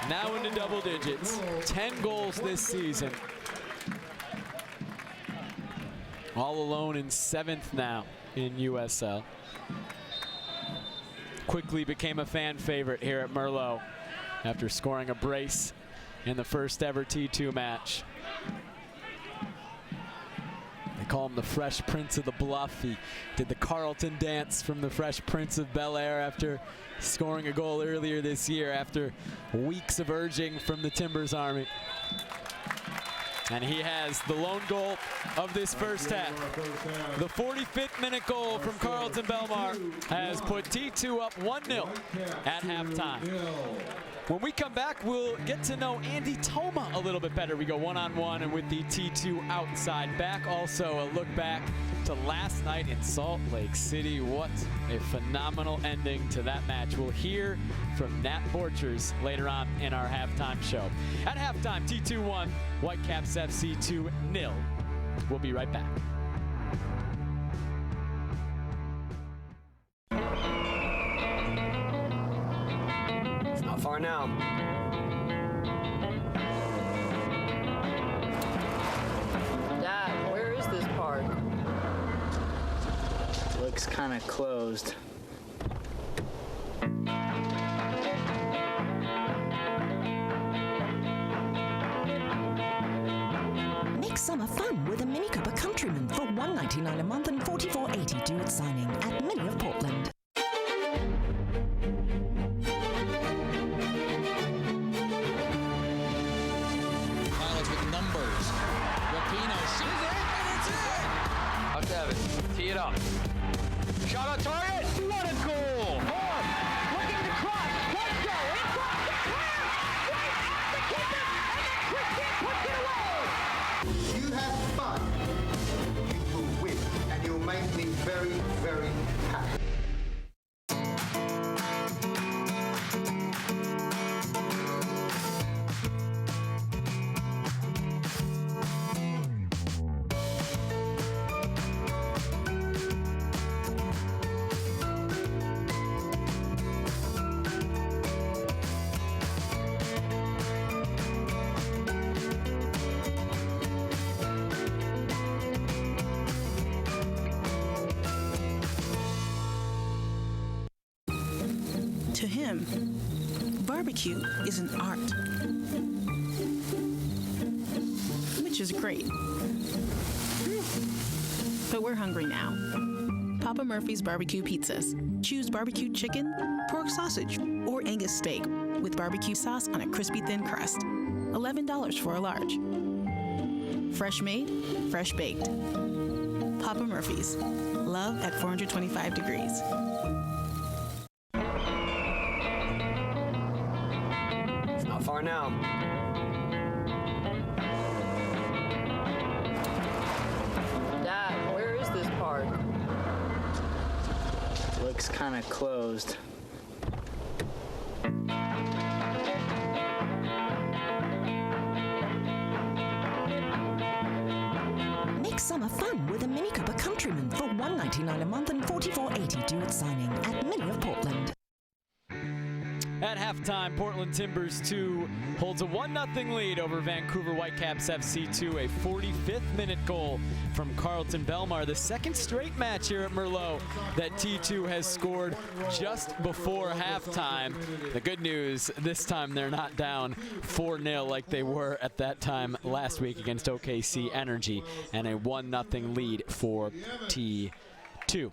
Now into double digits. 10 goals this season. All alone in 7th now in USL. Quickly became a fan favorite here at Merlot after scoring a brace in the first ever T2 match. They call him the Fresh Prince of the Bluff. He did the Carlton dance from the Fresh Prince of Bel Air after scoring a goal earlier this year after weeks of urging from the Timbers Army. And he has the lone goal of this first half. The 45th minute goal from Carlton Belmar has put T2 up 1-0 at halftime. When we come back, we'll get to know Andy Toma a little bit better. We go one-on-one and with the T2 outside back. Also a look back to last night in Salt Lake City. What a phenomenal ending to that match. We'll hear from Nat Borchers later on in our halftime show. At halftime, T2 1, Whitecaps FC 2-0. We'll be right back. Not far now. Dad, where is this park? Looks kind of closed. Make summer fun with a Mini Cooper Countryman for $199 a month and $44.80 due at signing at Mini of Portland. Pilots with numbers. Rapino shoots it, and it's in! Up to Evans. Tee it up. Shot on target. What a goal! Looking to cross. Let's go. It's off the clear. Right at the keeper. And then Christian puts it away. You have fun, you will win, and you'll make me very, very happy. To him, barbecue is an art, which is great. But we're hungry now. Papa Murphy's barbecue pizzas. Choose barbecue chicken, pork sausage, or Angus steak with barbecue sauce on a crispy thin crust. $11 for a large. Fresh made, fresh baked. Papa Murphy's. Love at 425 degrees. Not far now. Dad, where is this park? Looks kind of closed. Make summer fun with a Mini Cooper Countryman for $199 a month and $44.80 due at signing at Mini of Portland. At halftime, Portland Timbers 2 holds a 1-0 lead over Vancouver Whitecaps FC 2, a 45th minute goal from Carlton Belmar, the second straight match here at Merlot that T2 has scored just before halftime. The good news, this time they're not down 4-0 like they were at that time last week against OKC Energy, and a 1-0 lead for T2.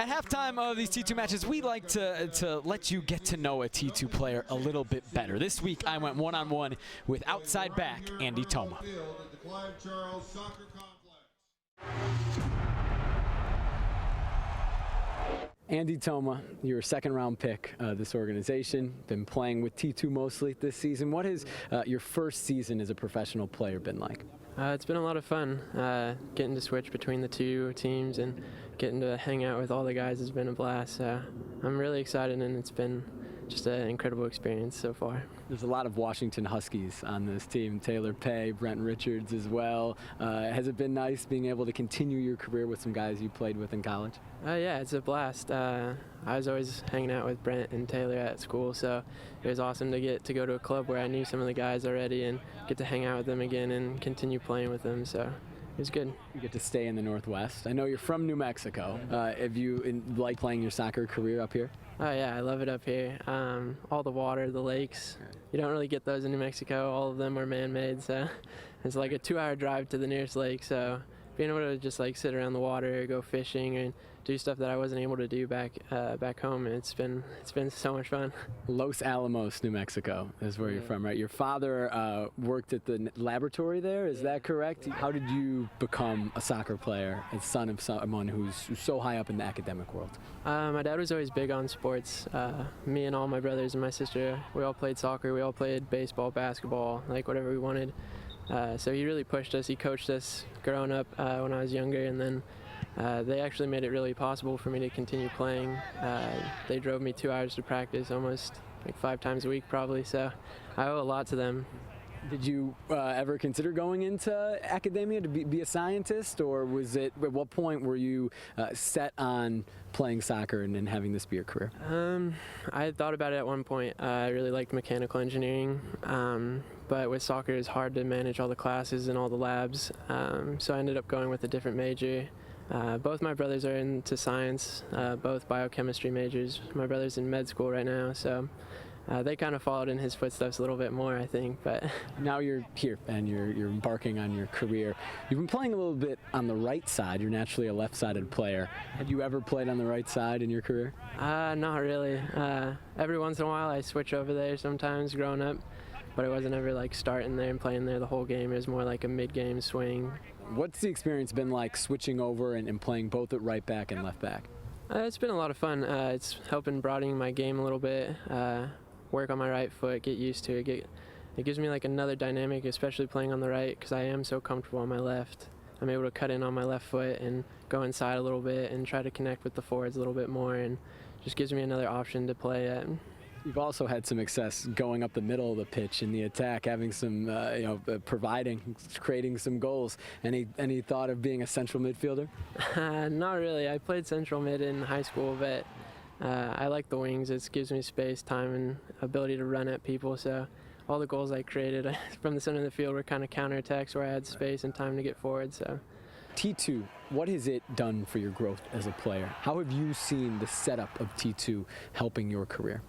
At halftime of these T2 matches, we like to let you get to know a T2 player a little bit better. This week, I went one-on-one with outside back Andy Toma. Andy Toma, you're a second-round pick of this organization. Been playing with T2 mostly this season. What has your first season as a professional player been like? It's been a lot of fun. Getting to switch between the two teams and getting to hang out with all the guys has been a blast. I'm really excited, and it's been just an incredible experience so far. There's a lot of Washington Huskies on this team. Taylor Pay, Brent Richards as well. Has it been nice being able to continue your career with some guys you played with in college? Yeah, it's a blast. I was always hanging out with Brent and Taylor at school, so it was awesome to get to go to a club where I knew some of the guys already and get to hang out with them again and continue playing with them. So it was good. You get to stay in the Northwest. I know you're from New Mexico. Have you liked playing your soccer career up here? Oh yeah, I love it up here. All the water, the lakes. You don't really get those in New Mexico. All of them are man-made, so it's like a 2-hour drive to the nearest lake. So being able to just like sit around the water, go fishing, and do stuff that I wasn't able to do back home, it's been so much fun. Los Alamos, New Mexico is where you're from, right? Your father worked at the laboratory there, is that correct? How did you become a soccer player and son of someone who's so high up in the academic world? My dad was always big on sports. Me and all my brothers and my sister, we all played soccer, we all played baseball, basketball, like whatever we wanted. So he really pushed us, he coached us growing up when I was younger, and then they actually made it really possible for me to continue playing. They drove me 2 hours to practice almost like 5 times a week probably, so I owe a lot to them. Did you ever consider going into academia to be a scientist, or was it, at what point were you set on playing soccer and having this be your career? I had thought about it at one point. I really liked mechanical engineering, but with soccer it's hard to manage all the classes and all the labs, so I ended up going with a different major. Both my brothers are into science, both biochemistry majors. My brother's in med school right now, so they kind of followed in his footsteps a little bit more, I think. But now you're here and you're embarking on your career. You've been playing a little bit on the right side. You're naturally a left-sided player. Have you ever played on the right side in your career? Not really. Every once in a while I switch over there sometimes growing up, but it wasn't ever like starting there and playing there the whole game. It was more like a mid-game swing. What's the experience been like switching over and playing both at right back and left back? It's been a lot of fun. It's helping broadening my game a little bit, work on my right foot, get used to it. It gives me like another dynamic, especially playing on the right, because I am so comfortable on my left. I'm able to cut in on my left foot and go inside a little bit and try to connect with the forwards a little bit more, and just gives me another option to play at. You've also had some success going up the middle of the pitch in the attack, having some, providing, creating some goals. Any thought of being a central midfielder? Not really. I played central mid in high school, but I like the wings. It gives me space, time, and ability to run at people. So all the goals I created from the center of the field were kind of counterattacks where I had space and time to get forward. So. T2, what has it done for your growth as a player? How have you seen the setup of T2 helping your career?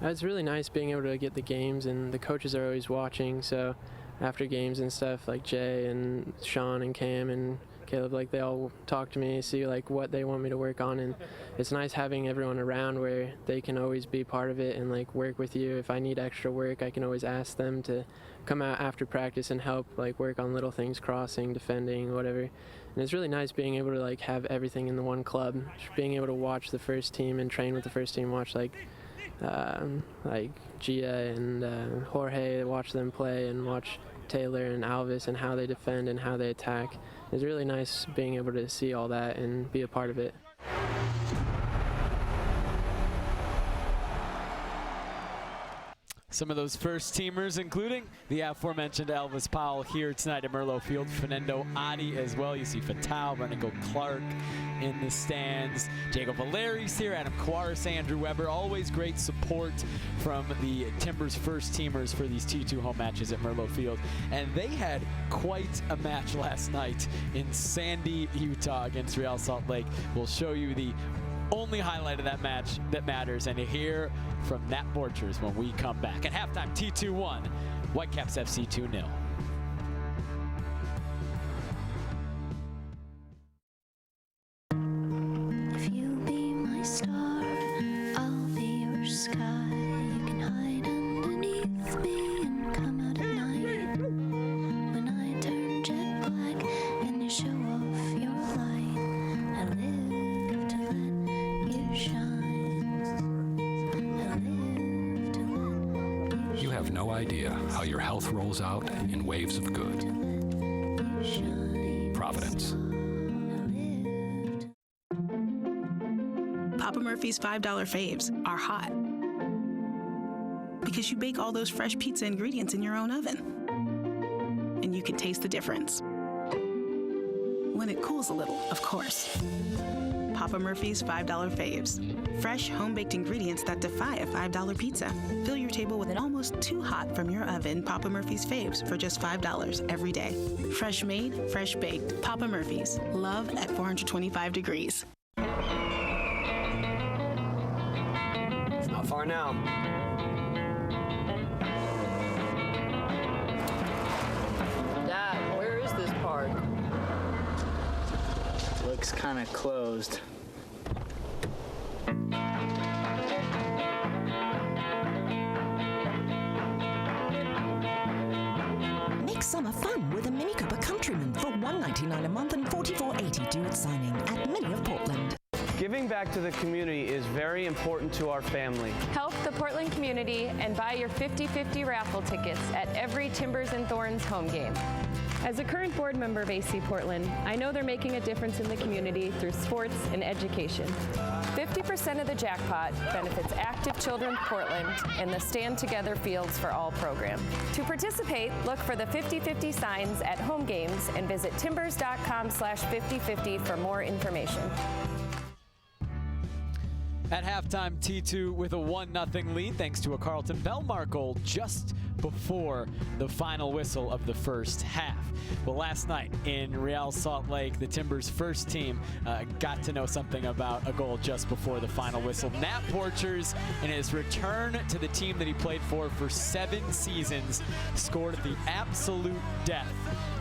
It's really nice being able to get the games, and the coaches are always watching, so after games and stuff like Jay and Sean and Cam and Caleb, like they all talk to me, see like what they want me to work on, and it's nice having everyone around where they can always be part of it and like work with you. If I need extra work, I can always ask them to come out after practice and help like work on little things, crossing, defending, whatever. And it's really nice being able to like have everything in the one club, being able to watch the first team and train with the first team, watch like Gia and Jorge, watch them play, and watch Taylor and Alvis and how they defend and how they attack. It's really nice being able to see all that and be a part of it. Some of those first teamers, including the aforementioned Elvis Powell here tonight at Merlot Field, Fernando Adi as well. You see Fatal, Renico Clark in the stands, Diego Valeri's here, Adam Quares, Andrew Weber. Always great support from the Timbers first teamers for these T2 home matches at Merlot Field. And they had quite a match last night in Sandy, Utah against Real Salt Lake. We'll show you the only highlight of that match that matters, and to hear from Nat Borchers when we come back. At halftime, T2 1, Whitecaps FC 2-0. If you be my star, I'll be your sky. You can hide underneath me and come out at night. When I turn jet black and you show off your light, I live to let you shine. You have no idea how your health rolls out in waves of good. Providence. Papa Murphy's $5 faves are hot because you bake all those fresh pizza ingredients in your own oven. And you can taste the difference. When it cools a little, of course. Papa Murphy's $5 faves. Fresh, home-baked ingredients that defy a $5 pizza. Fill your table with an almost too hot from your oven Papa Murphy's faves for just $5 every day. Fresh made, fresh baked. Papa Murphy's. Love at 425 degrees. It's not far now. Dad, where is this park? Looks kind of closed. Make summer fun with a Mini Cooper Countryman for $199 a month and $44.80 due at signing at Mini of Portland. Giving back to the community is very important to our family. Help the Portland community and buy your 50/50 raffle tickets at every Timbers and Thorns home game. As a current board member of AC Portland, I know they're making a difference in the community through sports and education. 50% of the jackpot benefits Active Children Portland and the Stand Together Fields for All program. To participate, look for the 50/50 signs at home games and visit timbers.com/50/50 for more information. At halftime, T2 with a 1-0 lead thanks to a Carlton Belmar goal just before the final whistle of the first half. Well, last night in Real Salt Lake, the Timbers first team got to know something about a goal just before the final whistle. Nat Borchers, in his return to the team that he played for 7 seasons, scored at the absolute death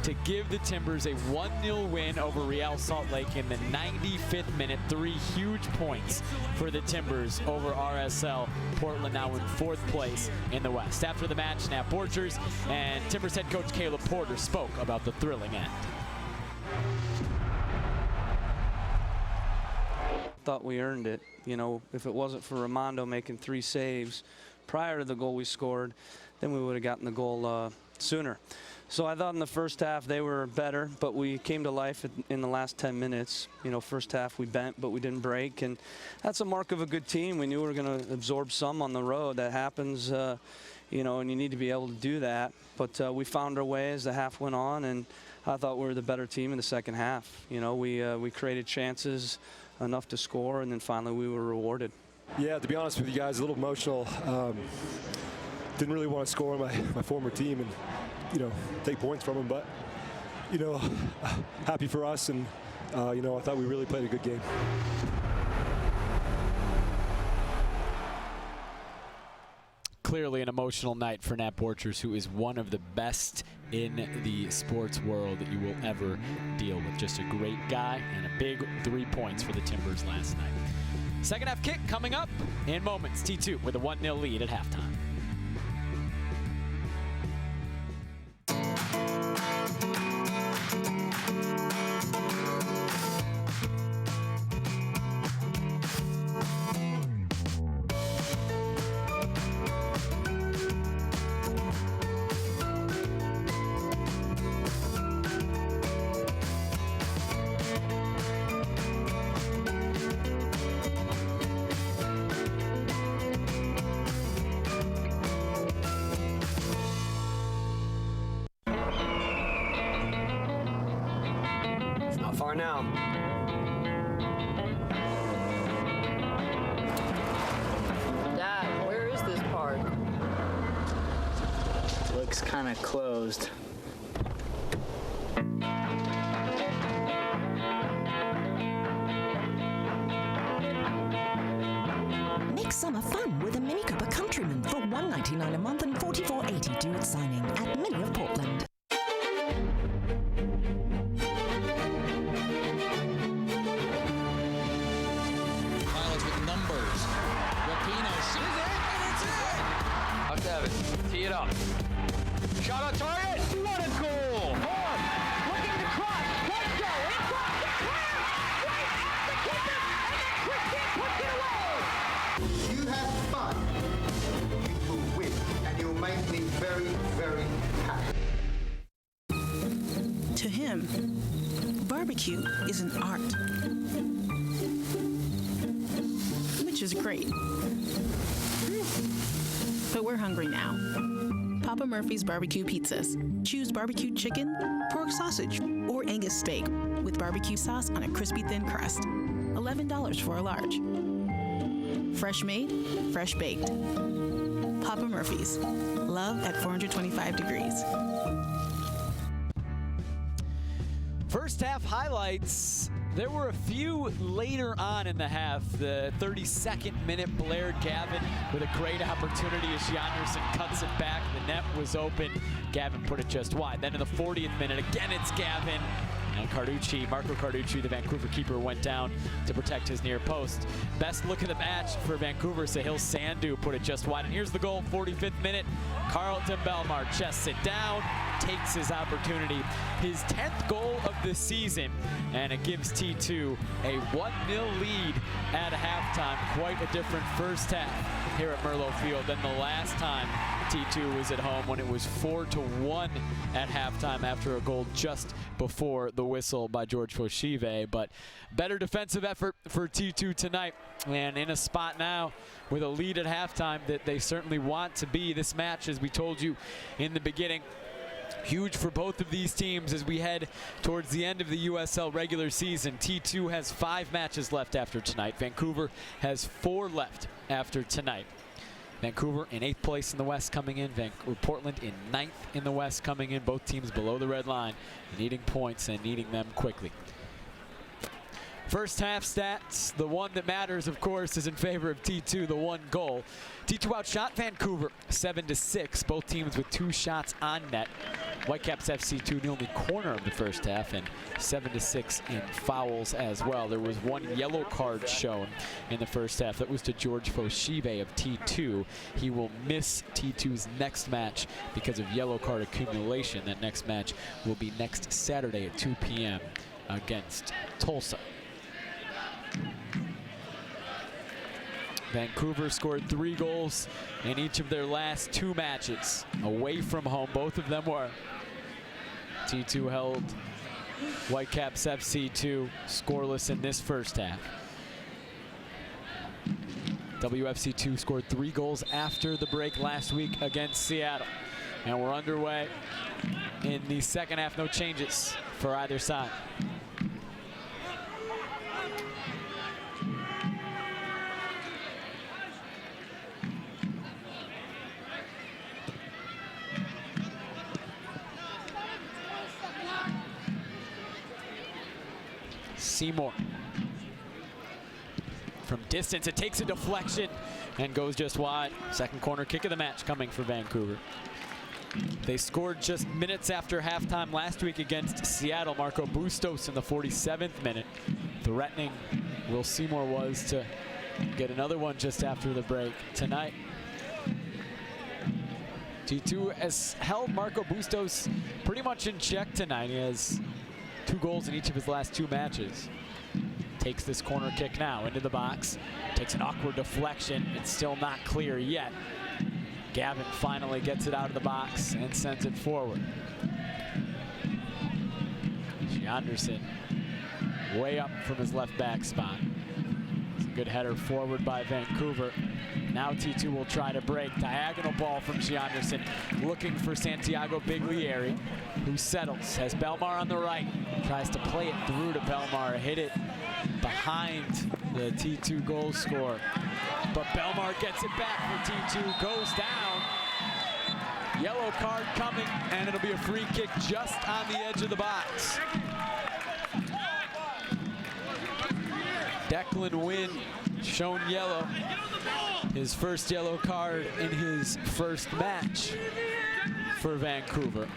to give the Timbers a 1-0 win over Real Salt Lake in the 95th minute. 3 huge points for the Timbers over RSL. Portland now in 4th place in the West. After the match, Nat Borchers and Timbers head coach Caleb Porter spoke about the thrilling end. Thought we earned it. You know, if it wasn't for Ramondo making 3 saves prior to the goal we scored, then we would have gotten the goal sooner. So I thought in the first half they were better, but we came to life in the last 10 minutes. You know, first half we bent, but we didn't break, and that's a mark of a good team. We knew we were going to absorb some on the road. That happens, you know, and you need to be able to do that. But we found our way as the half went on, and I thought we were the better team in the second half. You know, we created chances enough to score, and then finally we were rewarded. Yeah, to be honest with you guys, a little emotional. Didn't really want to score on my former team and, you know, take points from them, but, you know, happy for us, and, you know, I thought we really played a good game. clearly an emotional night for Nat Borchers, who is one of the best in the sports world that you will ever deal with. Just a great guy, and a big 3 points for the Timbers last night. Second half kick coming up in moments. T2 with a 1-0 lead at halftime. Not far now. Dad, where is this park? Looks kind of closed. Make summer fun with a Mini Cooper Countryman for $199 a month and $44.80 due at signing at Mini of Portland. Pilots with numbers. Rapino shoots it, and it's in! Up to Evans. Tee it up. Shot on target. What a goal! Horn looking to cross. Let's go. In front. Clear. Right at the keeper. And then Christian puts it away. If you have fun, you will win, and you'll make me very, very happy. To him, barbecue is an art, which is great. But we're hungry now. Papa Murphy's Barbecue Pizzas. Choose barbecue chicken, pork sausage, or Angus steak with barbecue sauce on a crispy thin crust. $11 for a large. Fresh made, fresh baked. Papa Murphy's. Love at 425 degrees. First half highlights. There were a few later on in the half. The 32nd minute, Blair Gavin with a great opportunity as Janderson cuts it back. The net was open. Gavin put it just wide. Then in the 40th minute, again it's Gavin. And Marco Carducci, the Vancouver keeper, went down to protect his near post. Best look of the match for Vancouver, Sahil Sandhu put it just wide. And here's the goal, 45th minute. Carlton Belmar chests it down, takes his opportunity. His 10th goal of the season, and it gives T2 a 1-0 lead at halftime. Quite a different first half here at Merlot Field than the last time T2 was at home, when it was 4-1 at halftime after a goal just before the whistle by George Foshive. But better defensive effort for T2 tonight, and in a spot now with a lead at halftime that they certainly want to be. This match, as we told you in the beginning, huge for both of these teams as we head towards the end of the USL regular season. T2 has 5 matches left after tonight. Vancouver has 4 left after tonight. Vancouver in 8th place in the West coming in. Portland in 9th in the West coming in. Both teams below the red line, needing points and needing them quickly. First half stats, the one that matters, of course, is in favor of T2, the 1 goal. T2 outshot Vancouver 7-6, both teams with 2 shots on net. Whitecaps FC2 the only corner of the first half, and 7-6 in fouls as well. There was 1 yellow card shown in the first half. That was to George Foshive of T2. He will miss T2's next match because of yellow card accumulation. That next match will be next Saturday at 2 p.m. against Tulsa. Vancouver scored 3 goals in each of their last 2 matches away from home. Both of them were. T2 held Whitecaps FC2 scoreless in this first half. WFC2 scored 3 goals after the break last week against Seattle. And we're underway in the second half. No changes for either side. Seymour From distance, it takes a deflection and goes just wide. Second corner kick of the match coming for Vancouver. They scored just minutes after halftime last week against Seattle. Marco Bustos in the 47th minute. Threatening Will Seymour was to get another one just after the break tonight. T2 has held Marco Bustos pretty much in check tonight. He has 2 goals in each of his last 2 matches. Takes this corner kick now into the box. Takes an awkward deflection. It's still not clear yet. Gavin finally gets it out of the box and sends it forward. Anderson way up from his left back spot. It's a good header forward by Vancouver. Now T2 will try to break. Diagonal ball from Gianderson, looking for Santiago Biglieri, who settles. Has Belmar on the right. Tries to play it through to Belmar. Hit it behind the T2 goal scorer. But Belmar gets it back for T2. Goes down. Yellow card coming, and it'll be a free kick just on the edge of the box. Declan Wynn shown yellow. His first yellow card in his first match for Vancouver.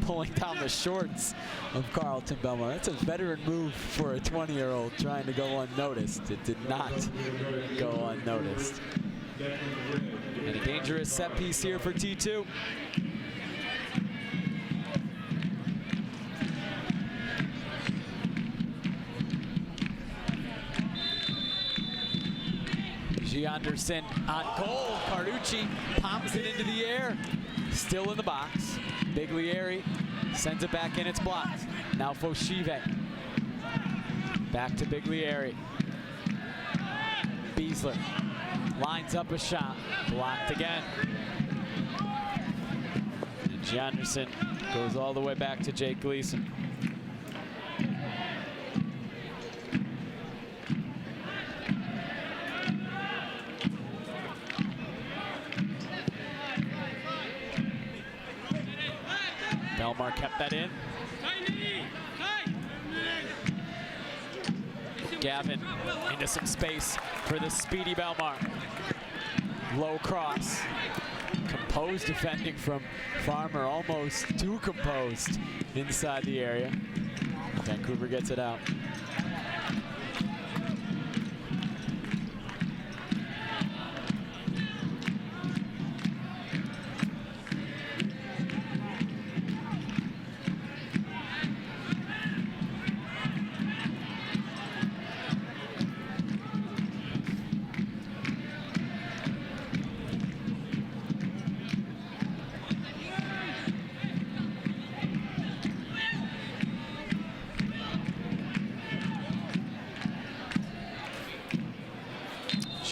Pulling down the shorts of Carlton Belmar. That's a veteran move for a 20-year-old trying to go unnoticed. It did not go unnoticed. And a dangerous set piece here for T2. Gianderson on goal. Carducci palms it into the air. Still in the box. Biglieri sends it back in. It's blocked. Now Foshive. Back to Biglieri. Beasler lines up a shot. Blocked again. And Gianderson goes all the way back to Jake Gleason. Belmar kept that in. Gavin into some space for the speedy Belmar. Low cross. Composed defending from Farmer, almost too composed inside the area. Vancouver gets it out.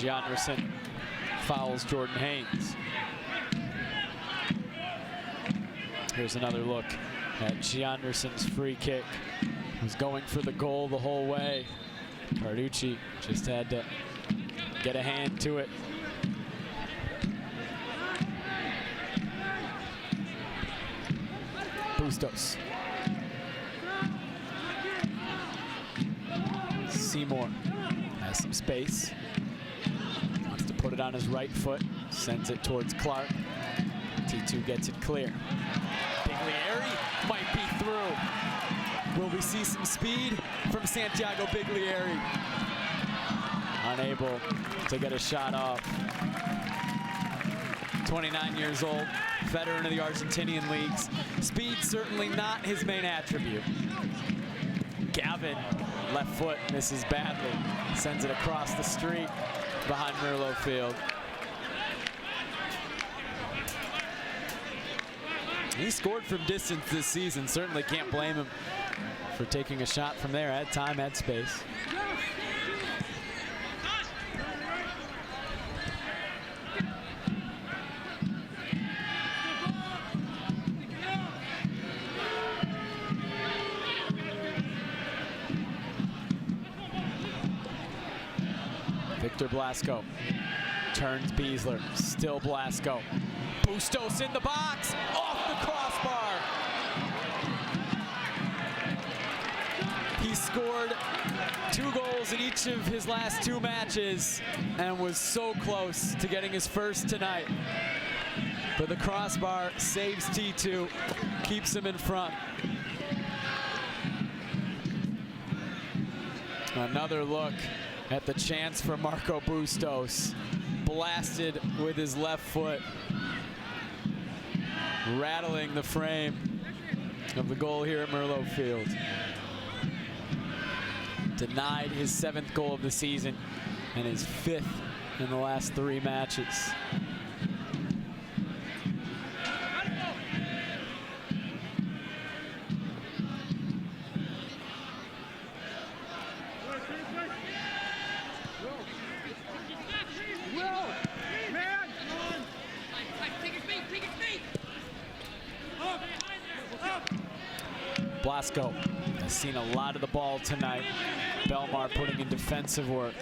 Gianderson fouls Jordan Haynes. Here's another look at Gianderson's free kick. He was going for the goal the whole way. Carducci just had to get a hand to it. Bustos. Seymour has some space. Wants to put it on his right foot. Sends it towards Clark. T2 gets it clear. Biglieri might be through. Will we see some speed from Santiago Biglieri? Unable to get a shot off. 29 years old, veteran of the Argentinian leagues. Speed certainly not his main attribute. Gavin, left foot, misses badly. Sends it across the street behind Merlot Field. He scored from distance this season. Certainly can't blame him for taking a shot from there. Had time, had space. Victor Blasco turns Beasler, still Blasco. Bustos in the box, off the crossbar. He He scored 2 goals in each of his last 2 matches and was so close to getting his first tonight. But the crossbar saves T2, keeps him in front. Another look at the chance for Marco Bustos. Blasted with his left foot, rattling the frame of the goal here at Merlot Field. Denied his 7th goal of the season and his 5th in the last 3 matches. Blasco has seen a lot of the ball tonight. Belmar putting in defensive work.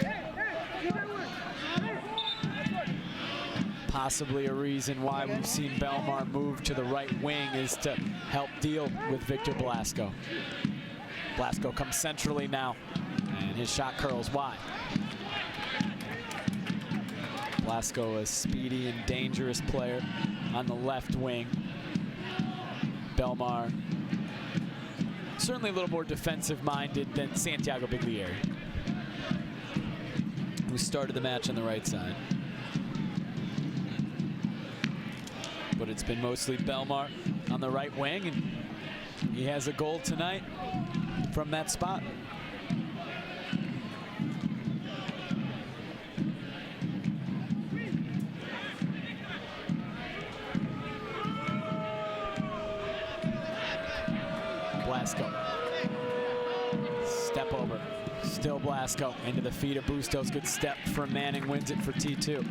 Possibly a reason why we've seen Belmar move to the right wing is to help deal with Victor Blasco. Blasco comes centrally now, and his shot curls wide. Blasco, a speedy and dangerous player on the left wing. Belmar certainly a little more defensive-minded than Santiago Biglieri, who started the match on the right side. But it's been mostly Belmar on the right wing, and he has a goal tonight from that spot. Blasco. Step over. Still Blasco. Into the feet of Bustos. Good step from Manning. Wins it for T2.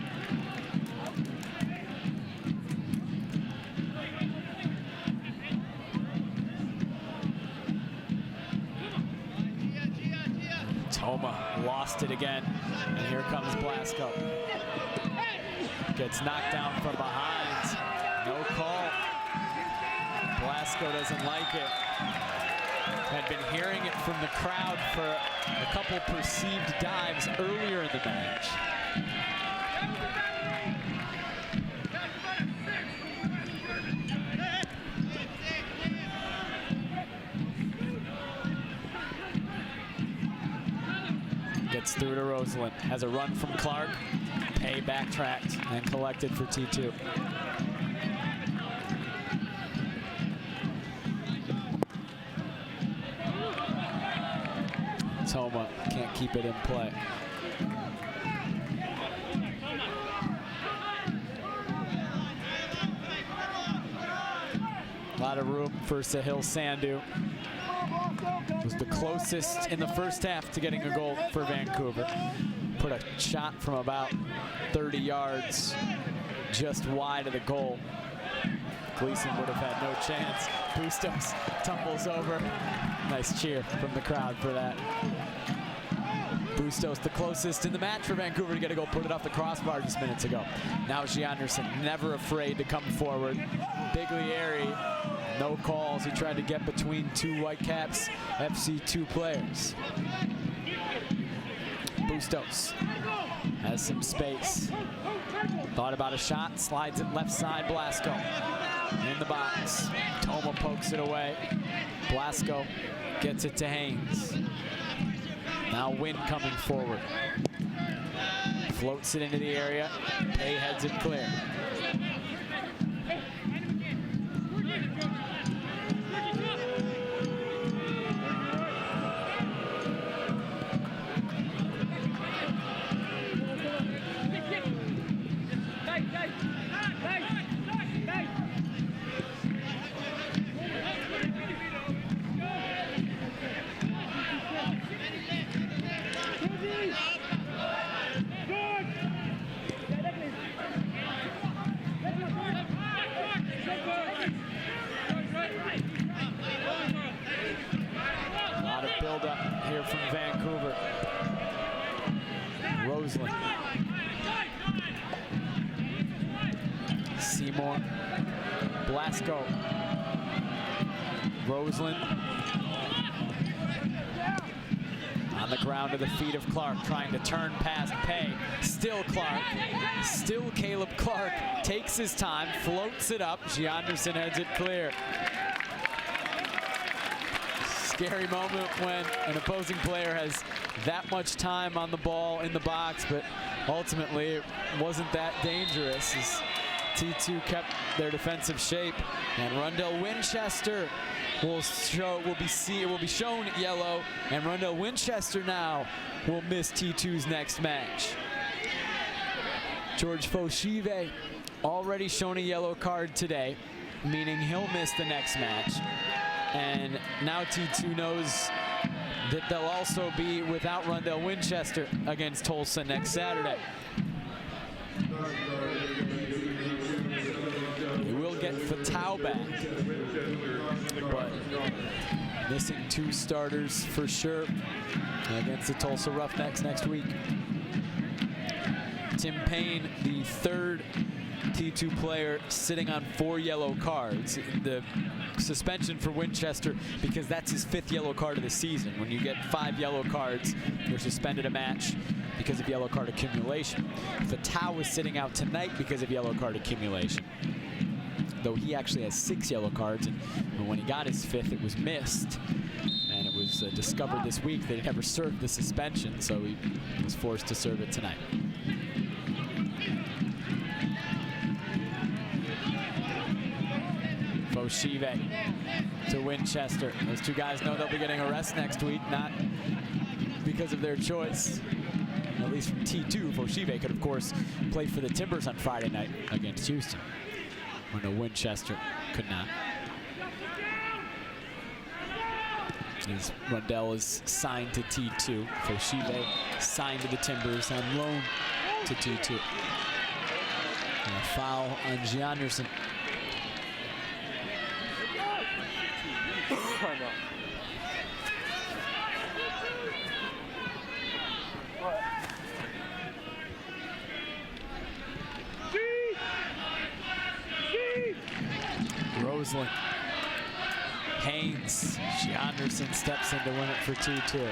Toma lost it again. And here comes Blasco. Gets knocked down from behind. No call. Blasco doesn't like it. Had been hearing it from the crowd for a couple perceived dives earlier in the match. Gets through to Roseland. Has a run from Clark. Pay backtracked and collected for T2. Toma can't keep it in play. A lot of room for Sahil Sandhu. Was the closest in the first half to getting a goal for Vancouver. Put a shot from about 30 yards just wide of the goal. Gleason would have had no chance. Bustos tumbles over. Nice cheer from the crowd for that. Bustos the closest in the match for Vancouver to get a goal. Put it off the crossbar just minutes ago. Now Gianderson never afraid to come forward. Biglieri, no calls. He tried to get between 2 Whitecaps FC2 players. Bustos has some space. Thought about a shot, slides it left side, Blasco. In the box, Toma pokes it away. Blasco gets it to Haynes. Now Wynn coming forward. Floats it into the area. Pay heads it clear. Here from Vancouver. Roseland. Seymour. Blasco. Roseland. On the ground to the feet of Clark, trying to turn past Pay. Still Clark, still Caleb Clark. Takes his time, floats it up. Gianderson heads it clear. Scary moment when an opposing player has that much time on the ball in the box, but ultimately it wasn't that dangerous as T2 kept their defensive shape. And Rundell Winchester will be shown yellow, and Rundell Winchester now will miss T2's next match. George Foshive already shown a yellow card today, meaning he'll miss the next match. And now T2 knows that they'll also be without Rundell Winchester against Tulsa next Saturday. They will get Fatau back, but missing 2 starters for sure against the Tulsa Roughnecks next week. Tim Payne, the 3rd T2 player sitting on 4 yellow cards. The suspension for Winchester, because that's his 5th yellow card of the season. When you get 5 yellow cards, you're suspended a match because of yellow card accumulation. Fatau was sitting out tonight because of yellow card accumulation, though he actually has 6 yellow cards, and when he got his 5th, it was missed. And it was discovered this week that he never served the suspension, so he was forced to serve it tonight. Foshive to Winchester. Those 2 guys know they'll be getting a rest next week, not because of their choice. At least from T2, Foshive could, of course, play for the Timbers on Friday night against Houston. When Winchester could not. As Rundell is signed to T2. Foshive signed to the Timbers on loan to T2. And a foul on Gianderson. Roseland. Haynes. Gianderson steps in to win it for T2.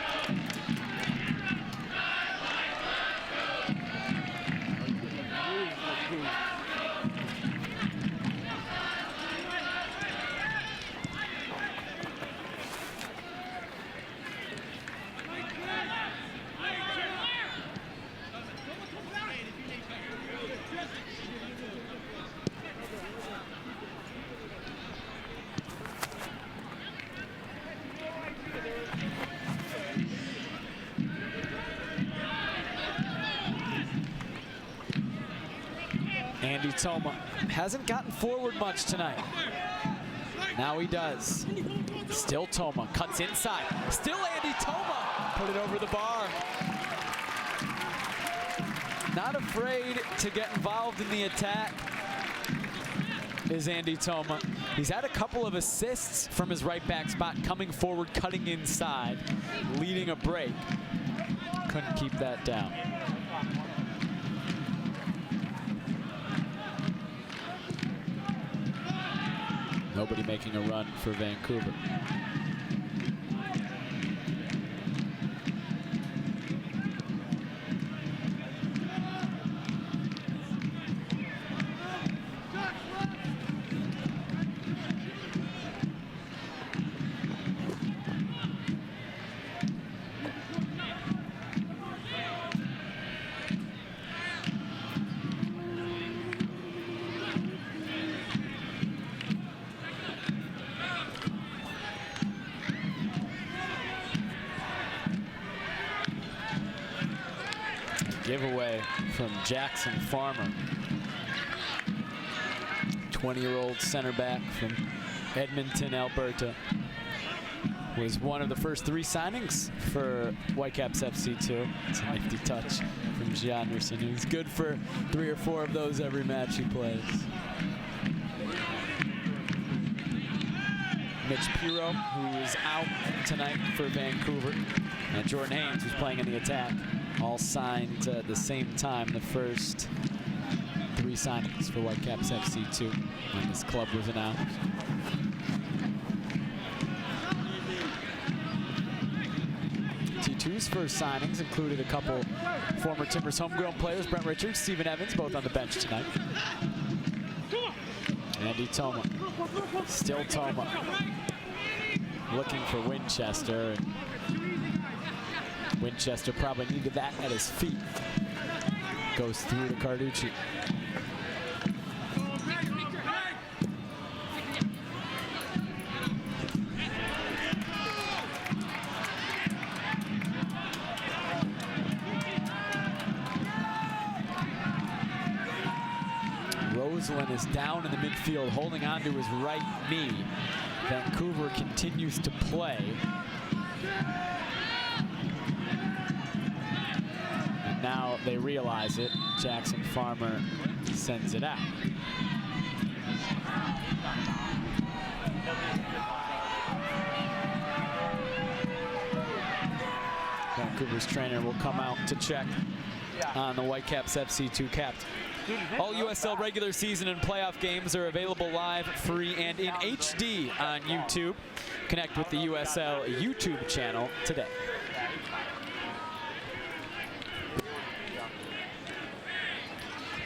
Andy Toma hasn't gotten forward much tonight. Now he does. Still Toma, cuts inside. Still Andy Toma, put it over the bar. Not afraid to get involved in the attack is Andy Toma. He's had a couple of assists from his right back spot, coming forward, cutting inside, leading a break. Couldn't keep that down. Nobody making a run for Vancouver. Giveaway from Jackson Farmer. 20-year-old center back from Edmonton, Alberta. Was one of the first 3 signings for Whitecaps FC2. It's a nifty touch from Gianderson. He's good for 3 or 4 of those every match he plays. Mitch Piro, who is out tonight for Vancouver, and Jordan Haynes, who's playing in the attack, all signed at the same time. The first 3 signings for Whitecaps FC2 when this club was announced. T2's first signings included a couple former Timbers homegrown players, Brent Richards, Stephen Evans, both on the bench tonight. Andy Toma, still Toma, looking for Winchester. Winchester probably needed that at his feet. Goes through to Carducci. Roseland is down in the midfield, holding on to his right knee. Vancouver continues to play. And now they realize it. Jackson Farmer sends it out. Vancouver's trainer will come out to check on the Whitecaps FC2 captain. All USL regular season and playoff games are available live, free, and in HD on YouTube. Connect with the USL YouTube channel today.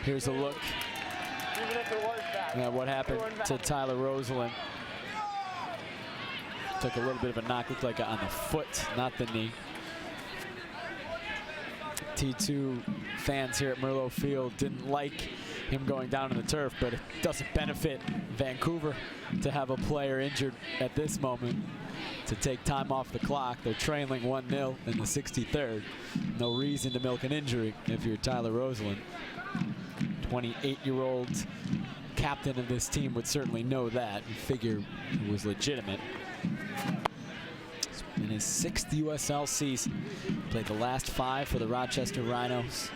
Here's a look at what happened to Tyler Roseland. Took a little bit of a knock, looked like on the foot, not the knee. T2 fans here at Merlot Field didn't like him going down to the turf, but it doesn't benefit Vancouver to have a player injured at this moment to take time off the clock. They're trailing 1-0 in the 63rd. No reason to milk an injury if you're Tyler Roseland. 28-year-old captain of this team would certainly know that and figure it was legitimate. In his 6th USL season, played the last 5 for the Rochester Rhinos.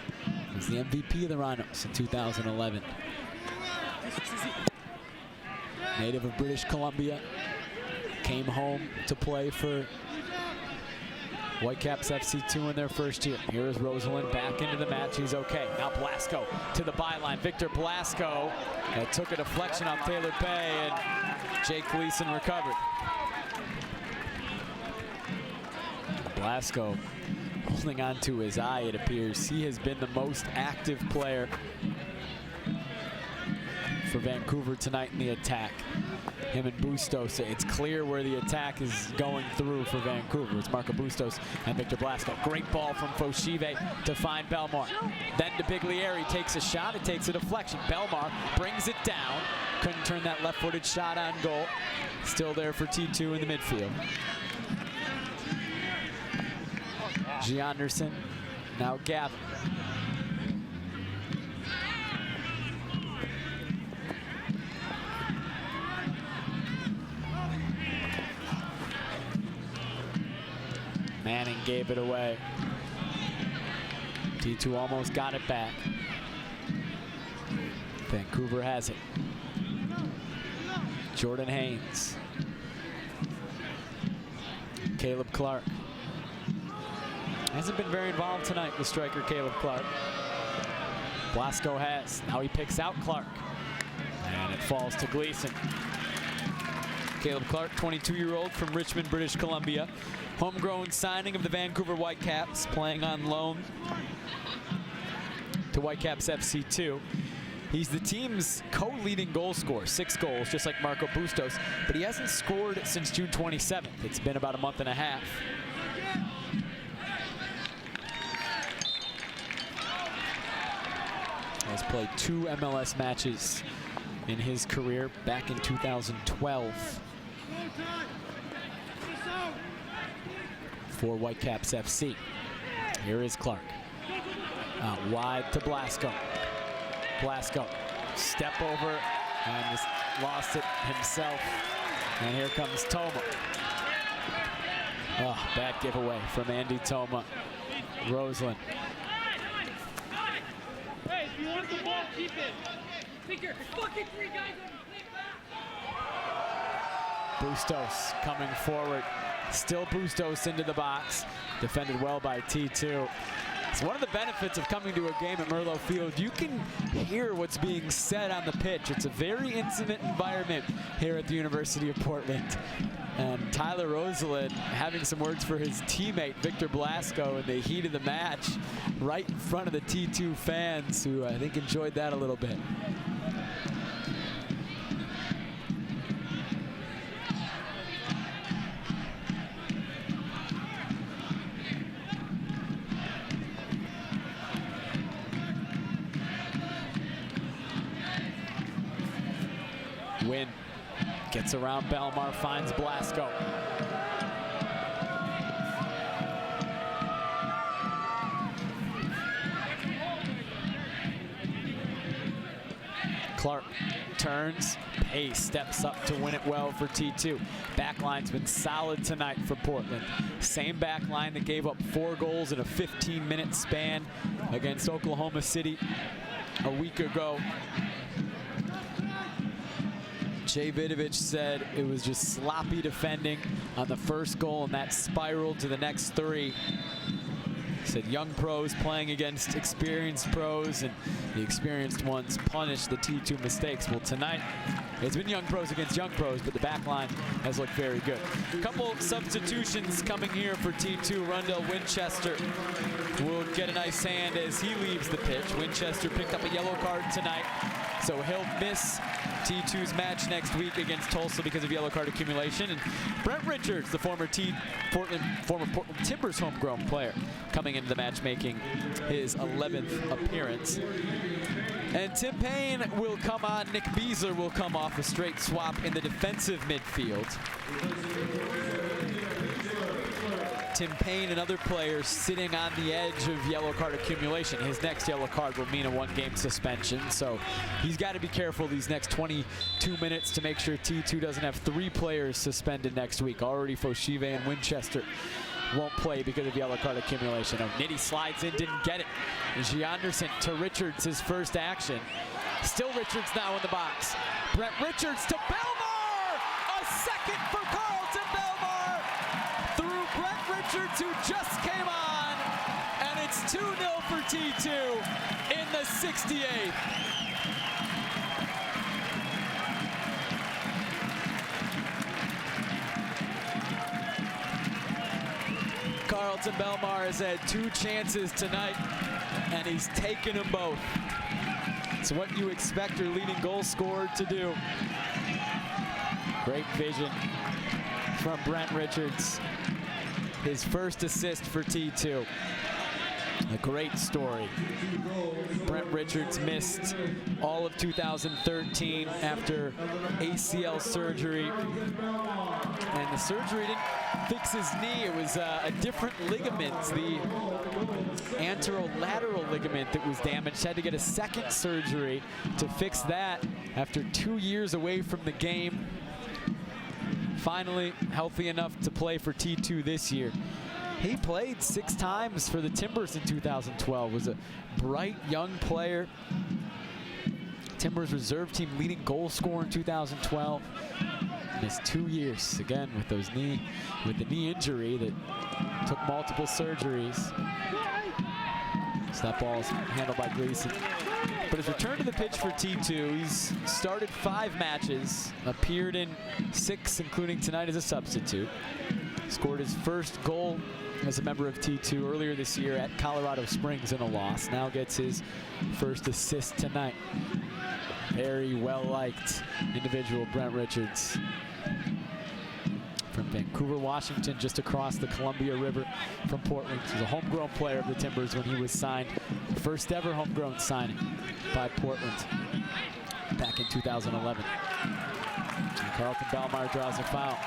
He was the MVP of the Rhinos in 2011. Native of British Columbia, came home to play for Whitecaps FC2 in their first year. Here is Roseland back into the match. He's okay. Now Blasco to the byline. Victor Blasco took a deflection off Taylor Bay, and Jake Gleason recovered. Blasco holding on to his eye, it appears. He has been the most active player for Vancouver tonight in the attack. Him and Bustos, it's clear where the attack is going through for Vancouver. It's Marco Bustos and Victor Blasco. Great ball from Foshive to find Belmar. Then to Biglieri, takes a shot, it takes a deflection. Belmar brings it down. Couldn't turn that left-footed shot on goal. Still there for T2 in the midfield. G. Anderson, now Gavin. Manning gave it away. T2 almost got it back. Vancouver has it. Jordan Haynes. Caleb Clark. Hasn't been very involved tonight, the striker Caleb Clark. Blasco has. Now he picks out Clark. And it falls to Gleason. Caleb Clark, 22-year-old from Richmond, British Columbia. Homegrown signing of the Vancouver Whitecaps, playing on loan to Whitecaps FC2. He's the team's co-leading goal scorer, 6 goals, just like Marco Bustos, but he hasn't scored since June 27th. It's been about a month and a half. Has played 2 MLS matches in his career back in 2012 for Whitecaps FC. Here is Clark. Out wide to Blasco. Blasco, step over and just lost it himself. And here comes Toma. Oh, bad giveaway from Andy Toma. Roseland. Hey, if you want the ball, keep it. Figure, fucking 3 guys on the Bustos coming forward. Still Bustos into the box. Defended well by T2. It's one of the benefits of coming to a game at Merlo Field. You can hear what's being said on the pitch. It's a very intimate environment here at the University of Portland. And Tyler Rosalind having some words for his teammate, Victor Blasco, in the heat of the match, right in front of the T2 fans, who I think enjoyed that a little bit. Win gets around Belmar, finds Blasco. Clark turns, Pace steps up to win it well for T2. Backline's been solid tonight for Portland. Same backline that gave up 4 goals in a 15-minute span against Oklahoma City a week ago. Jay Vidovich said it was just sloppy defending on the first goal, and that spiraled to the next 3. He said young pros playing against experienced pros, and the experienced ones punish the T2 mistakes. Well, tonight, it's been young pros against young pros, but the back line has looked very good. A couple substitutions coming here for T2. Rundell Winchester will get a nice hand as he leaves the pitch. Winchester picked up a yellow card tonight, so he'll miss T2's match next week against Tulsa because of yellow card accumulation. And Brent Richards, the former Portland Timbers homegrown player, coming into the match, making his 11th appearance. And Tim Payne will come on. Nick Beasler will come off a straight swap in the defensive midfield. Tim Payne, another player sitting on the edge of yellow card accumulation. His next yellow card will mean a 1-game suspension, so he's got to be careful these next 22 minutes to make sure T2 doesn't have 3 players suspended next week. Already Foshive and Winchester won't play because of yellow card accumulation. Nitty slides in, didn't get it. And Gianderson to Richards, his first action. Still Richards now in the box. Brett Richards to Belmar! A second for Carlton Belmar! Through Brett Richards, who just came on. And it's 2-0 for T2 in the 68th. Carlton Belmar has had 2 chances tonight, and he's taken them both. It's what you expect your leading goal scorer to do. Great vision from Brent Richards. His first assist for T2. A great story. Brent Richards missed all of 2013 after ACL surgery. And the surgery didn't fix his knee. It was a different ligament, the anterolateral ligament that was damaged. Had to get a second surgery to fix that after 2 years away from the game. Finally healthy enough to play for T2 this year. He played 6 times for the Timbers in 2012. Was a bright young player. Timbers reserve team leading goal scorer in 2012. Missed 2 years again with the knee injury that took multiple surgeries. So that ball is handled by Gleason. But his return to the pitch for T2, he's started 5 matches, appeared in 6, including tonight as a substitute. Scored his first goal as a member of T2 earlier this year at Colorado Springs in a loss. Now gets his first assist tonight. Very well-liked individual, Brent Richards. From Vancouver, Washington, just across the Columbia River from Portland. He was a homegrown player of the Timbers when he was signed. First ever homegrown signing by Portland back in 2011. And Carlton Belmar draws a foul.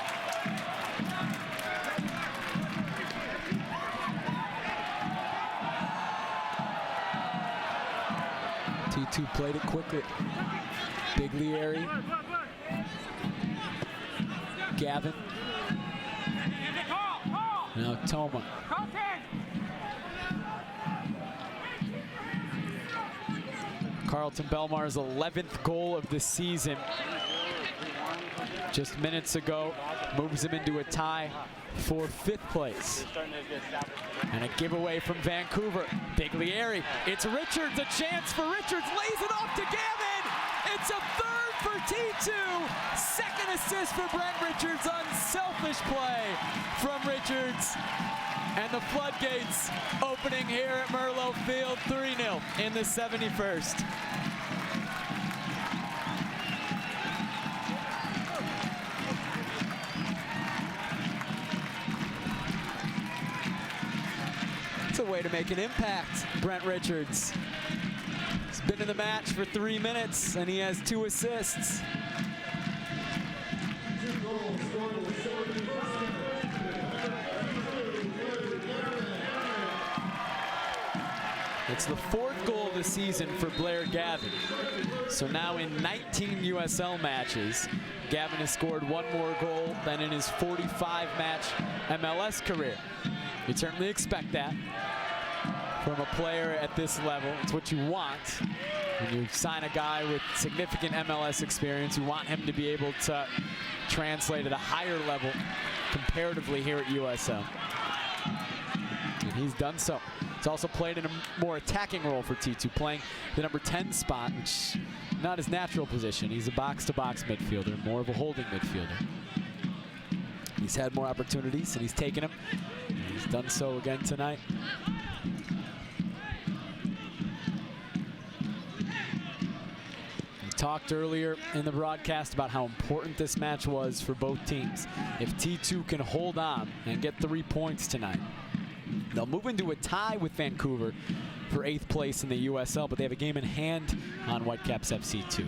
T2 played it quickly. Biglieri. Gavin. Now Toma. Carlton Belmar's 11th goal of the season. just minutes ago, moves them into a tie for 5th place. And a giveaway from Vancouver. Biglieri, it's Richards, a chance for Richards, lays it off to Gavin. It's a 3rd for T2. 2nd assist for Brent Richards, unselfish play from Richards. And the floodgates opening here at Merlot Field, 3-0 in the 71st. It's a way to make an impact, Brent Richards. He's been in the match for 3 minutes, and he has 2 assists. It's the 4th goal of the season for Blair Gavin. So now in 19 USL matches, Gavin has scored 1 more goal than in his 45-match MLS career. You'd certainly expect that from a player at this level. It's what you want when you sign a guy with significant MLS experience. You want him to be able to translate at a higher level comparatively here at USL. And he's done so. He's also played in a more attacking role for T2, playing the number 10 spot, which is not his natural position. He's a box-to-box midfielder, more of a holding midfielder. He's had more opportunities, and he's taken them. And he's done so again tonight. We talked earlier in the broadcast about how important this match was for both teams. If T2 can hold on and get 3 points tonight, they'll move into a tie with Vancouver for 8th place in the USL, but they have a game in hand on Whitecaps FC2.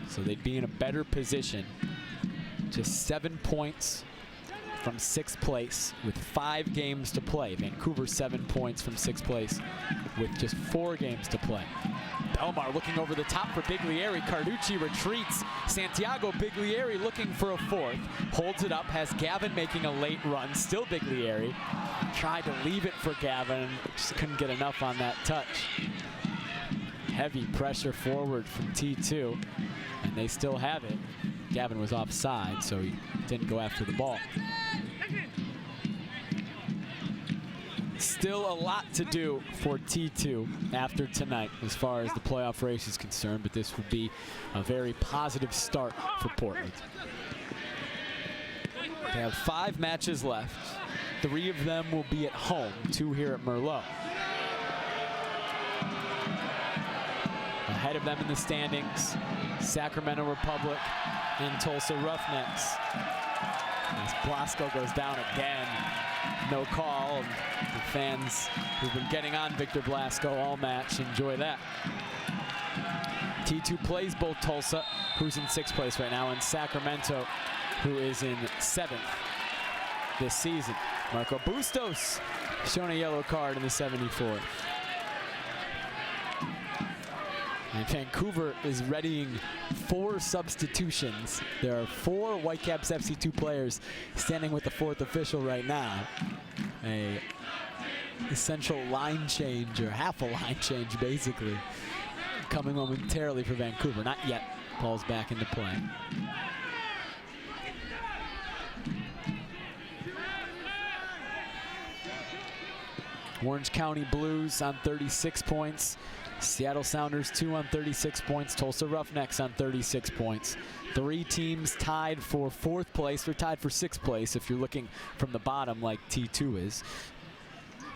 So they'd be in a better position. Just 7 points from 6th place with 5 games to play. Vancouver 7 points from 6th place with just 4 games to play. Belmar looking over the top for Biglieri. Carducci retreats. Santiago Biglieri looking for a 4th. Holds it up, has Gavin making a late run. Still Biglieri. Tried to leave it for Gavin, just couldn't get enough on that touch. Heavy pressure forward from T2, and they still have it. Gavin was offside, so he didn't go after the ball. Still a lot to do for T2 after tonight as far as the playoff race is concerned, but this would be a very positive start for Portland. They have 5 matches left. 3 of them will be at home, 2 here at Merlot. Ahead of them in the standings, Sacramento Republic and Tulsa Roughnecks. As Blasco goes down again, no call. And the fans who've been getting on Victor Blasco all match enjoy that. T2 plays both Tulsa, who's in 6th place right now, and Sacramento, who is in 7th this season. Marco Bustos shown a yellow card in the 74th. And Vancouver is readying 4 substitutions. There are 4 Whitecaps FC2 players standing with the 4th official right now. A essential line change, or half a line change basically, coming momentarily for Vancouver. Not yet. Ball's back into play. Orange County Blues on 36 points. Seattle Sounders 2 on 36 points. Tulsa Roughnecks on 36 points. 3 teams tied for 4th place. They're tied for 6th place if you're looking from the bottom like T2 is.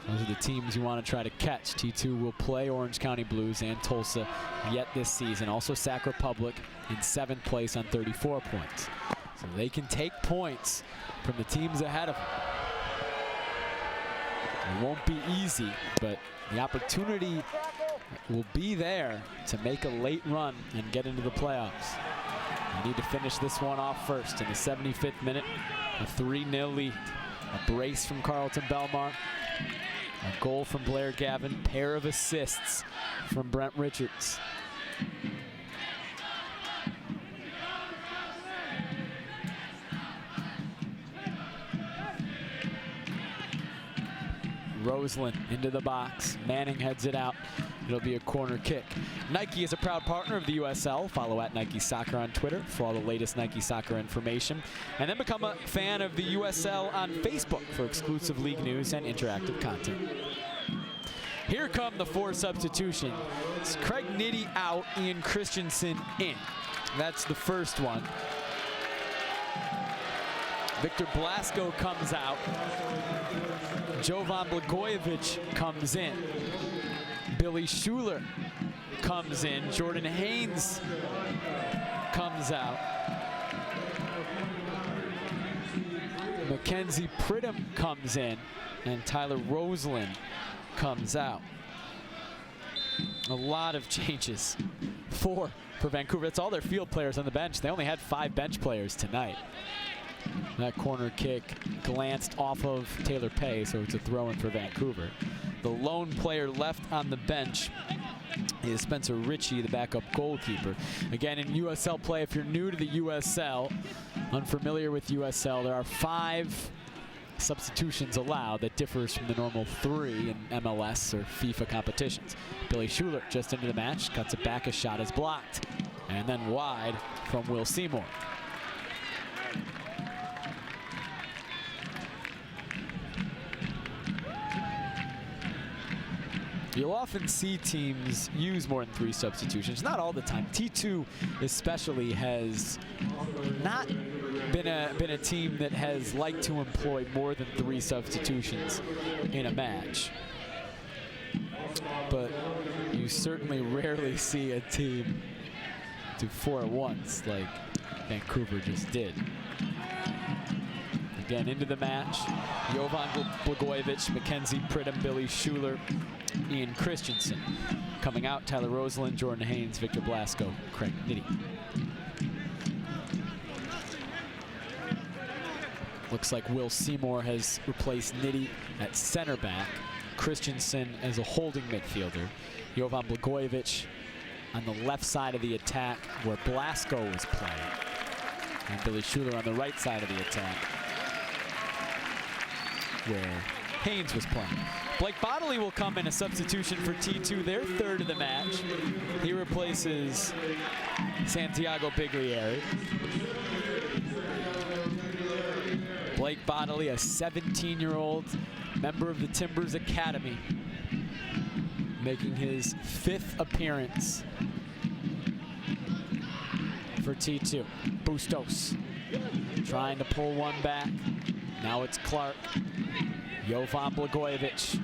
Those are the teams you want to try to catch. T2 will play Orange County Blues and Tulsa yet this season. Also Sac Republic in 7th place on 34 points. So they can take points from the teams ahead of them. It won't be easy, but the opportunity will be there to make a late run and get into the playoffs. They need to finish this one off first in the 75th minute. A 3-0 lead. A brace from Carlton Belmar. A goal from Blair Gavin. Pair of assists from Brent Richards. Roseland into the box. Manning heads it out It'll be a corner kick. Nike is a proud partner of the USL. Follow at Nike Soccer on Twitter for all the latest Nike Soccer information. And then become a fan of the USL on Facebook for exclusive league news and interactive content. Here come the 4 substitutions. It's Craig Nitti out, Ian Christensen in. That's the first one. Victor Blasco comes out. Jovan Blagojevich comes in. Billy Schuler comes in. Jordan Haynes comes out. Mackenzie Pridham comes in. And Tyler Roseland comes out. A lot of changes. 4 for Vancouver. That's all their field players on the bench. They only had 5 bench players tonight. That corner kick glanced off of Taylor Pay, so it's a throw-in for Vancouver. The lone player left on the bench is Spencer Ritchie, the backup goalkeeper. Again, in USL play, if you're new to the USL, unfamiliar with USL, there are 5 substitutions allowed. That differs from the normal 3 in MLS or FIFA competitions. Billy Schuler just into the match, cuts it back, a shot is blocked. And then wide from Will Seymour. You'll often see teams use more than 3 substitutions, not all the time. T2 especially has not been a team that has liked to employ more than 3 substitutions in a match. But you certainly rarely see a team do 4 at once like Vancouver just did. Again, into the match, Jovan Blagojevich, Mackenzie Pridham, Billy Schuler, Ian Christensen. Coming out, Tyler Roseland, Jordan Haynes, Victor Blasco, Craig Nitti. Looks like Will Seymour has replaced Nitti at center back. Christensen as a holding midfielder. Jovan Blagojevich on the left side of the attack where Blasco was playing. And Billy Schuler on the right side of the attack where Haynes was playing. Blake Bodley will come in a substitution for T2, their 3rd of the match. He replaces Santiago Biglieri. Blake Bodley, a 17-year-old member of the Timbers Academy, making his 5th appearance for T2. Bustos trying to pull one back. Now it's Clark. Jovan Blagojevich,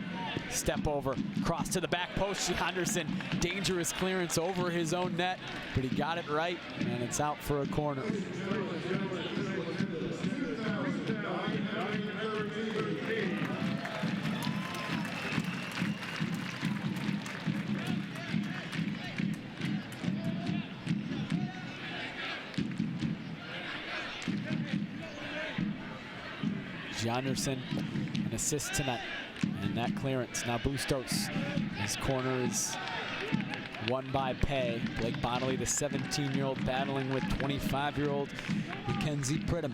step over, cross to the back post. Anderson, dangerous clearance over his own net, but he got it right, and it's out for a corner. Anderson, an assist tonight, and that clearance. Now Bustos, his corner is won by Pay. Blake Bodley, the 17-year-old, battling with 25-year-old Mackenzie Pridham.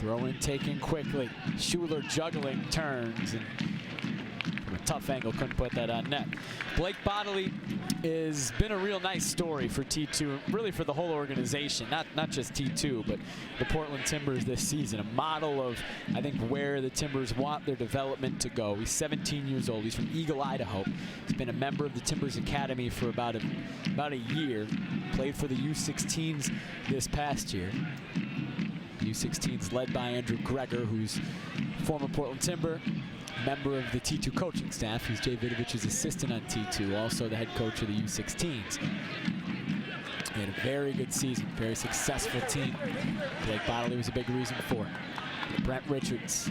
Throw in taken quickly. Schuler juggling, turns, and from a tough angle couldn't put that on net. Blake Bodley has been a real nice story for T2, really for the whole organization, not just T2, but the Portland Timbers this season. A model of, I think, where the Timbers want their development to go. He's 17 years old. He's from Eagle, Idaho. He's been a member of the Timbers Academy for about a year. Played for the U16s this past year. U16s led by Andrew Greger, who's former Portland Timber, member of the T2 coaching staff. He's Jay Vidovich's assistant on T2, also the head coach of the U16s. He had a very good season, very successful team. Blake Bodley was a big reason for it. Brent Richards.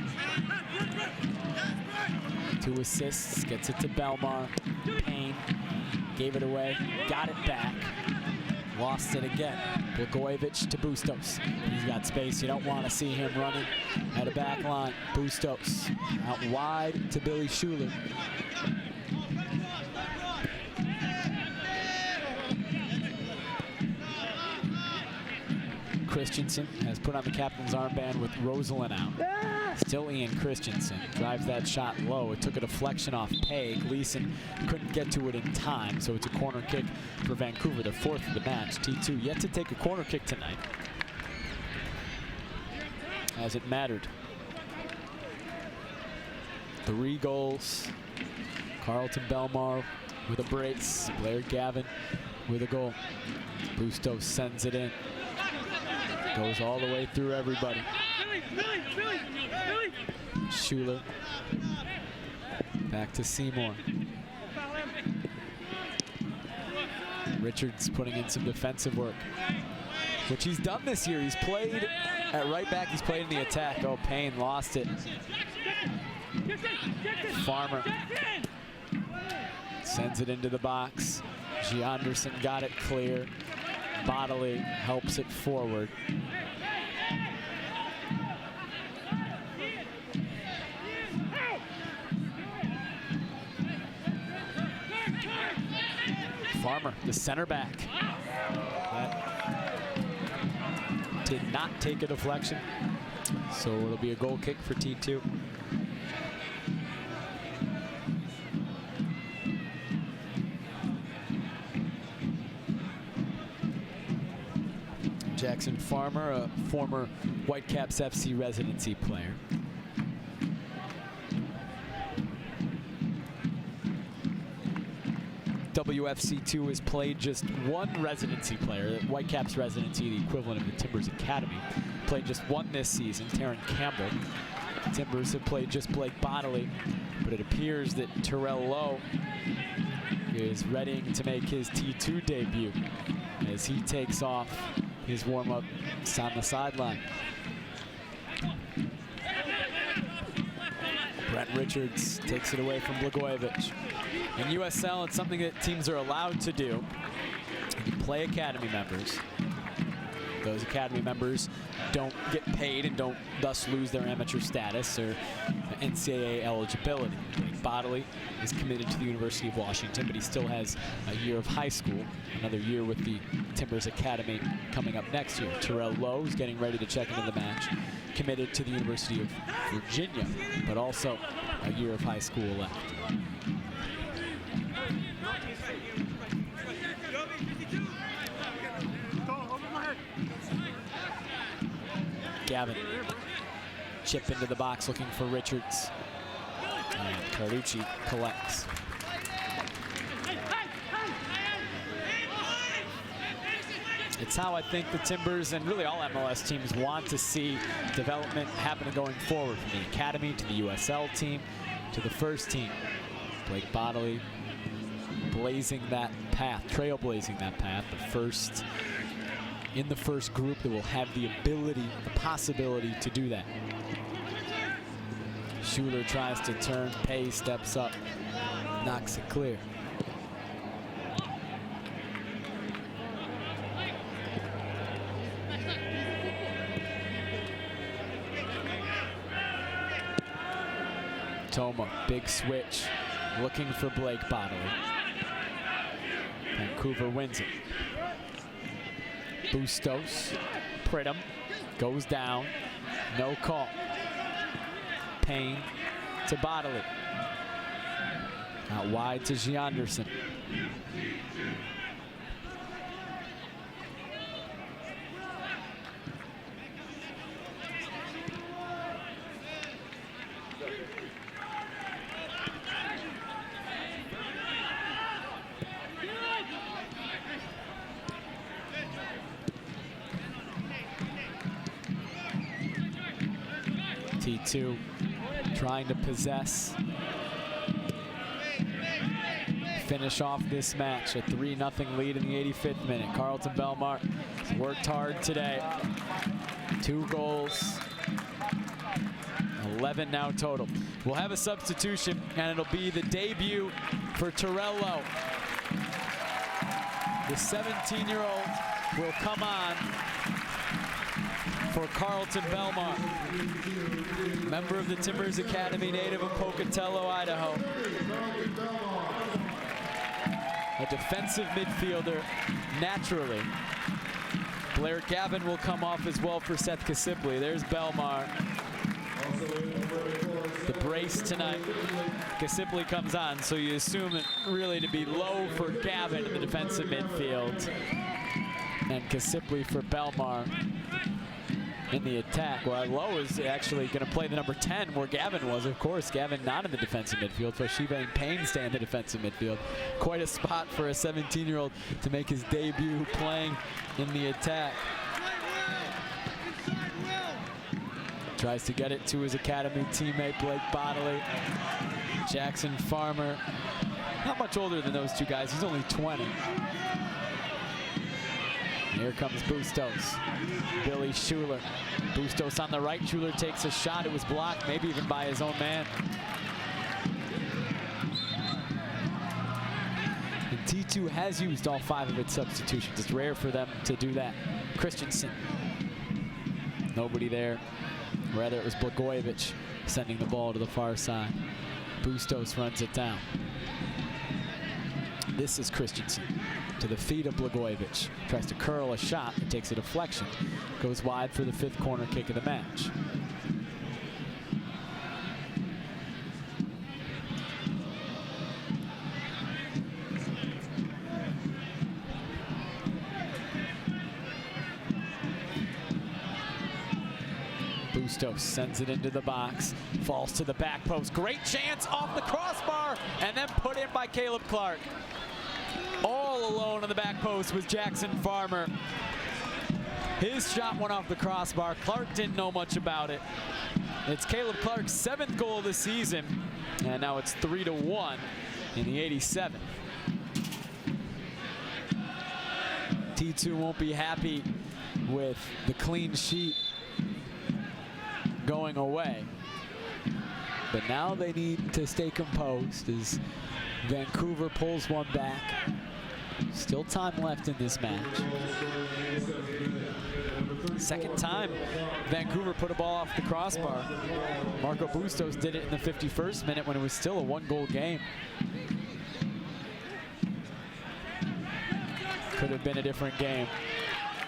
2 assists, gets it to Belmar. Payne gave it away, got it back. Lost it again. Blagojevich to Bustos. He's got space. You don't want to see him running at a back line. Bustos out wide to Billy Schuler. Christensen has put on the captain's armband with Roseland out. Still Ian Christensen. Drives that shot low. It took a deflection off Pay. Gleason couldn't get to it in time, so it's a corner kick for Vancouver, their 4th of the match. T2 yet to take a corner kick tonight, as it mattered. 3 goals. Carlton Belmar with a brace. Blair Gavin with a goal. Bustos sends it in. Goes all the way through everybody. Schuler. Back to Seymour. Richards putting in some defensive work, which he's done this year. He's played at right back. He's played in the attack. Oh, Payne lost it. Farmer sends it into the box. Gianderson got it clear. Bodily helps it forward. Farmer, the center back. That did not take a deflection, so it'll be a goal kick for T2. Jackson Farmer, a former Whitecaps FC residency player. WFC2 has played just one residency player, Whitecaps residency, the equivalent of the Timbers Academy. Played just one this season, Taryn Campbell. Timbers have played just Blake Bodily, but it appears that Terrell Lowe is readying to make his T2 debut as he takes off his warm-up on the sideline. Brent Richards takes it away from Blagojevich. In USL, it's something that teams are allowed to do. You can play academy members. Those academy members don't get paid and don't thus lose their amateur status or NCAA eligibility. Bodily is committed to the University of Washington, but he still has a year of high school, another year with the Timbers Academy coming up next year. Terrell Lowe is getting ready to check into the match, committed to the University of Virginia, but also a year of high school left. Gavin, chip into the box looking for Richards. And Carducci collects. It's how I think the Timbers and really all MLS teams want to see development happening going forward, from the academy to the USL team to the first team. Blake Bodily blazing that path, trailblazing that path, in the first group that will have the ability, the possibility to do that. Schuler tries to turn, Pay steps up, knocks it clear. Toma, big switch, looking for Blake Bodily. Vancouver wins it. Bustos, Pridham, goes down, no call. Payne to Bodily. Out wide to Gianderson. T2 trying to possess, finish off this match. A 3-0 lead in the 85th minute. Carlton Belmar has worked hard today. 2 goals, 11 now total. We'll have a substitution, and it'll be the debut for Terrell Lowe. The 17-year-old will come on for Carlton Belmar, member of the Timbers Academy, native of Pocatello, Idaho. A defensive midfielder, naturally. Blair Gavin will come off as well for Seth Kasipli. There's Belmar. The brace tonight. Kasipli comes on, so you assume it really to be low for Gavin in the defensive midfield. And Kasipli for Belmar in the attack. Well, Lowe is actually going to play the number 10 where Gavin was. Of course, Gavin not in the defensive midfield. Toshiba and Payne stay in the defensive midfield. Quite a spot for a 17-year-old to make his debut playing in the attack. Tries to get it to his academy teammate, Blake Bodley. Jackson Farmer, not much older than those two guys. He's only 20. And here comes Bustos. Billy Schuler. Bustos on the right. Schuler takes a shot. It was blocked, maybe even by his own man. And T2 has used all 5 of its substitutions. It's rare for them to do that. Christensen. Nobody there. Rather, it was Blagojevich sending the ball to the far side. Bustos runs it down. This is Christensen to the feet of Blagojevich. Tries to curl a shot. It takes a deflection. Goes wide for the 5th corner kick of the match. Bustos sends it into the box, falls to the back post. Great chance off the crossbar, and then put in by Caleb Clark. All alone on the back post was Jackson Farmer. His shot went off the crossbar. Clark didn't know much about it. It's Caleb Clark's 7th goal of the season, and now it's 3-1 in the 87th. T2 won't be happy with the clean sheet going away. But now they need to stay composed as Vancouver pulls one back. Still time left in this match. Second time Vancouver put a ball off the crossbar. Marco Bustos did it in the 51st minute when it was still a 1-goal game. Could have been a different game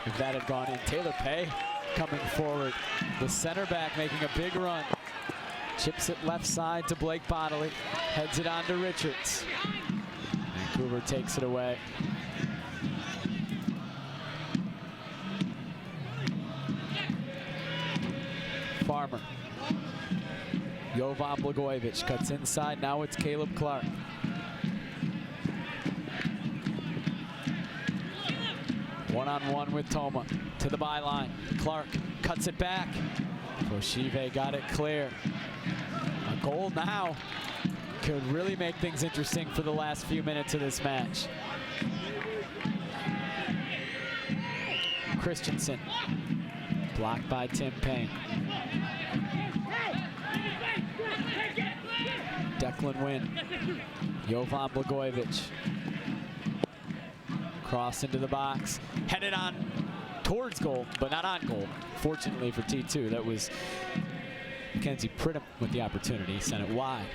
if that had gone in. Taylor Pay coming forward. The center back making a big run. Chips it left side to Blake Bodley. Heads it on to Richards. Vancouver takes it away. Farmer. Jovan Blagojevich cuts inside. Now it's Caleb Clark. One-on-one with Toma to the byline. Clark cuts it back. Toshiba got it clear. A goal now could really make things interesting for the last few minutes of this match. Christensen blocked by Tim Payne. Declan Wynn. Jovan Blagojevich. Cross into the box. Headed on towards goal, but not on goal. Fortunately for T2, that was Mackenzie Pridham with the opportunity. Sent it wide.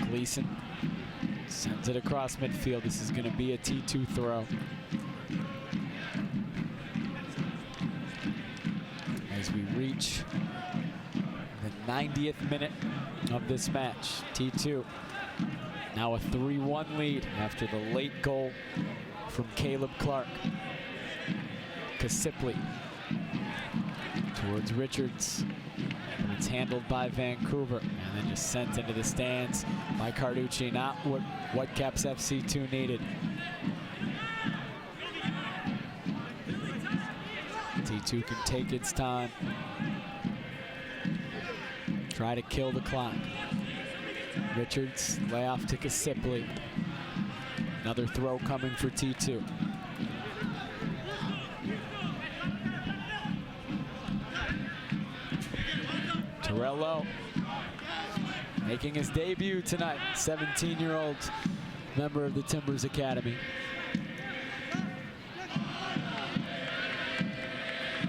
Gleason sends it across midfield. This is going to be a T2 throw. As we reach the 90th minute of this match, T2 now a 3-1 lead after the late goal from Caleb Clark. Kasipli towards Richards. And it's handled by Vancouver and then just sent into the stands by Carducci. Not what Whitecaps FC2 needed. T2 can take its time. Try to kill the clock. Richards lay off to Kasipli. Another throw coming for T2. Torello making his debut tonight. 17-year-old member of the Timbers Academy.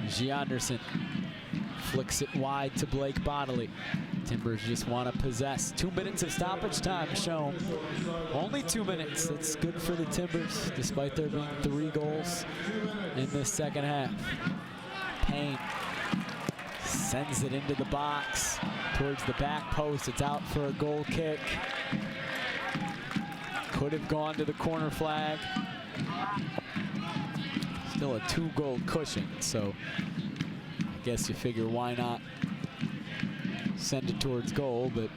Gianderson flicks it wide to Blake Bodley. Timbers just want to possess. 2 minutes of stoppage time shown. Only 2 minutes. That's good for the Timbers, despite there being 3 goals in this second half. Payne sends it into the box towards the back post. It's out for a goal kick. Could have gone to the corner flag. Still a 2-goal cushion, so I guess you figure why not send it towards goal, but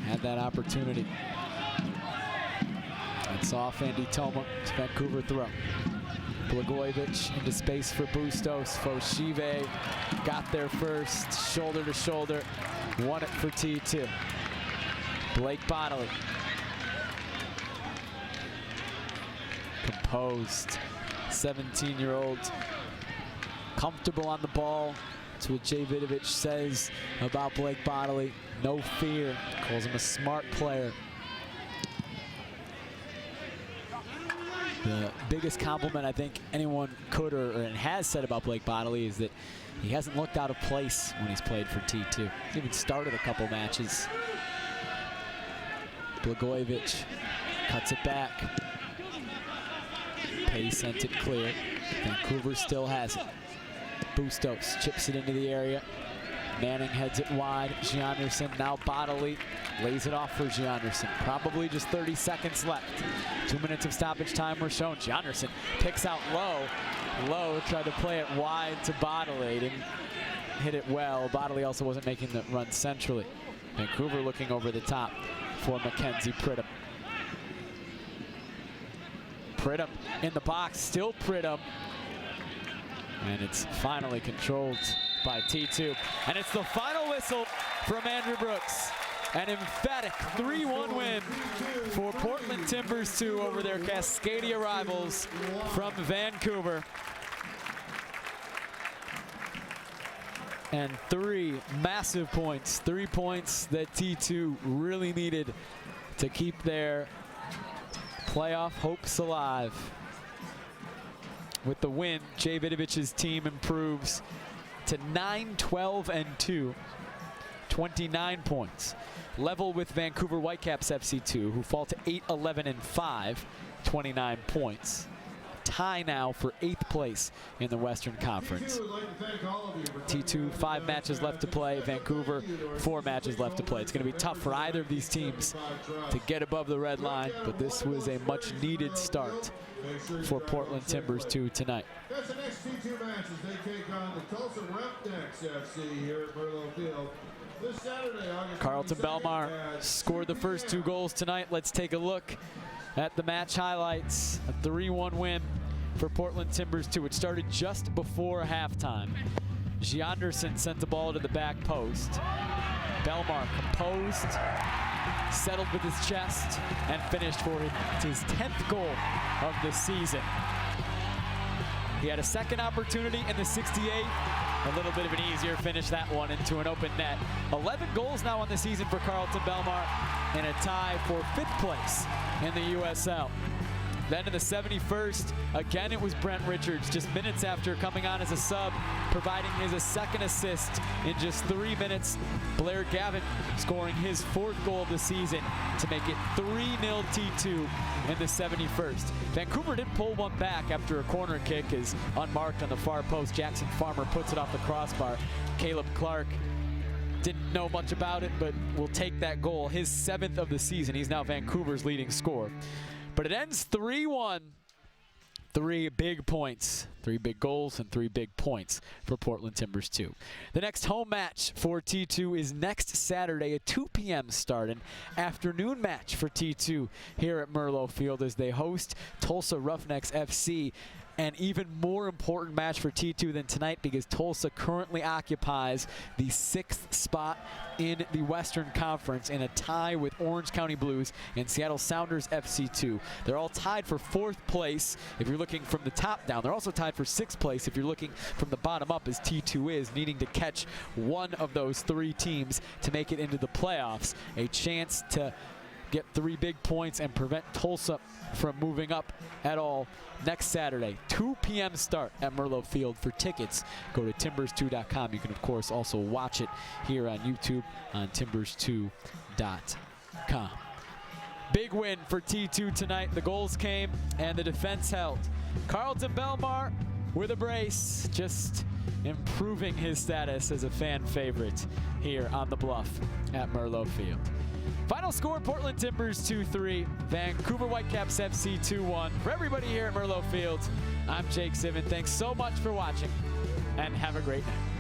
had that opportunity. It's off Andy Toma. It's Vancouver throw. Blagojevich into space for Bustos. Foshive got there first, shoulder to shoulder, won it for T2. Blake Bodley. Composed, 17-year-old, comfortable on the ball. That's what Jay Vidovich says about Blake Bodley. No fear, calls him a smart player. The biggest compliment I think anyone could or has said about Blake Bodley is that he hasn't looked out of place when he's played for T2. He's even started a couple matches. Blagojevich cuts it back. Petty sent it clear. Vancouver still has it. Bustos chips it into the area. Manning heads it wide. Gianderson, now Bodley, lays it off for Gianderson. Probably just 30 seconds left. 2 minutes of stoppage time were shown. Gianderson picks out Lowe. Lowe tried to play it wide to Bodley. Didn't hit it well. Bodley also wasn't making the run centrally. Vancouver looking over the top for Mackenzie Pridham. Pridham in the box, still Pridham. And it's finally controlled by T2. And it's the final whistle from Andrew Brooks. An emphatic 3-1 win for Portland Timbers 2 over their Cascadia rivals from Vancouver. And 3 massive points, 3 points that T2 really needed to keep their playoff hopes alive. With the win, Jay Vidovich's team improves to 9-12-2, 29 points. Level with Vancouver Whitecaps FC2, who fall to 8-11-5, 29 points. Tie now for 8th place in the Western Conference. T2, 5 matches left to play. Vancouver, 4 matches left to play. It's going to be tough for either of these teams to get above the red line, but this was a much needed start for Portland Timbers 2 tonight. That's the next T2 matches. They take on the Tulsa Roughnecks FC here at Merlo Field. This Saturday, August Carlton Belmar scored the first 2 goals tonight. Let's take a look at the match highlights. A 3-1 win for Portland Timbers 2. It started just before halftime. Gianderson sent the ball to the back post. Belmar composed, settled with his chest, and finished for his 10th goal of the season. He had a second opportunity in the 68th. A little bit of an easier finish, that one into an open net. 11 goals now on the season for Carlton Belmar, and a tie for 5th place in the USL. Then in the 71st, again it was Brent Richards, just minutes after coming on as a sub, providing his second assist in just 3 minutes. Blair Gavin scoring his 4th goal of the season to make it 3-0 T2 in the 71st. Vancouver did pull one back after a corner kick is unmarked on the far post. Jackson Farmer puts it off the crossbar. Caleb Clark didn't know much about it, but will take that goal, his 7th of the season. He's now Vancouver's leading scorer. But it ends 3-1. 3 big points, 3 big goals, and 3 big points for Portland Timbers 2. The next home match for T2 is next Saturday at 2 p.m. start, an afternoon match for T2 here at Merlo Field as they host Tulsa Roughnecks FC. An even more important match for T2 than tonight because Tulsa currently occupies the 6th spot in the Western Conference in a tie with Orange County Blues and Seattle Sounders FC2. They're all tied for 4th place if you're looking from the top down. They're also tied for 6th place if you're looking from the bottom up, as T2 is, needing to catch one of those 3 teams to make it into the playoffs. A chance to get 3 big points and prevent Tulsa from moving up at all next Saturday. 2 p.m. start at Merlo Field. For tickets, go to timbers2.com. You can, of course, also watch it here on YouTube on timbers2.com. Big win for T2 tonight. The goals came and the defense held. Carlton Belmar with a brace, just improving his status as a fan favorite here on the Bluff at Merlo Field. Final score, Portland Timbers 2-3, Vancouver Whitecaps FC 2-1. For everybody here at Merlo Field, I'm Jake Sivan. Thanks so much for watching, and have a great night.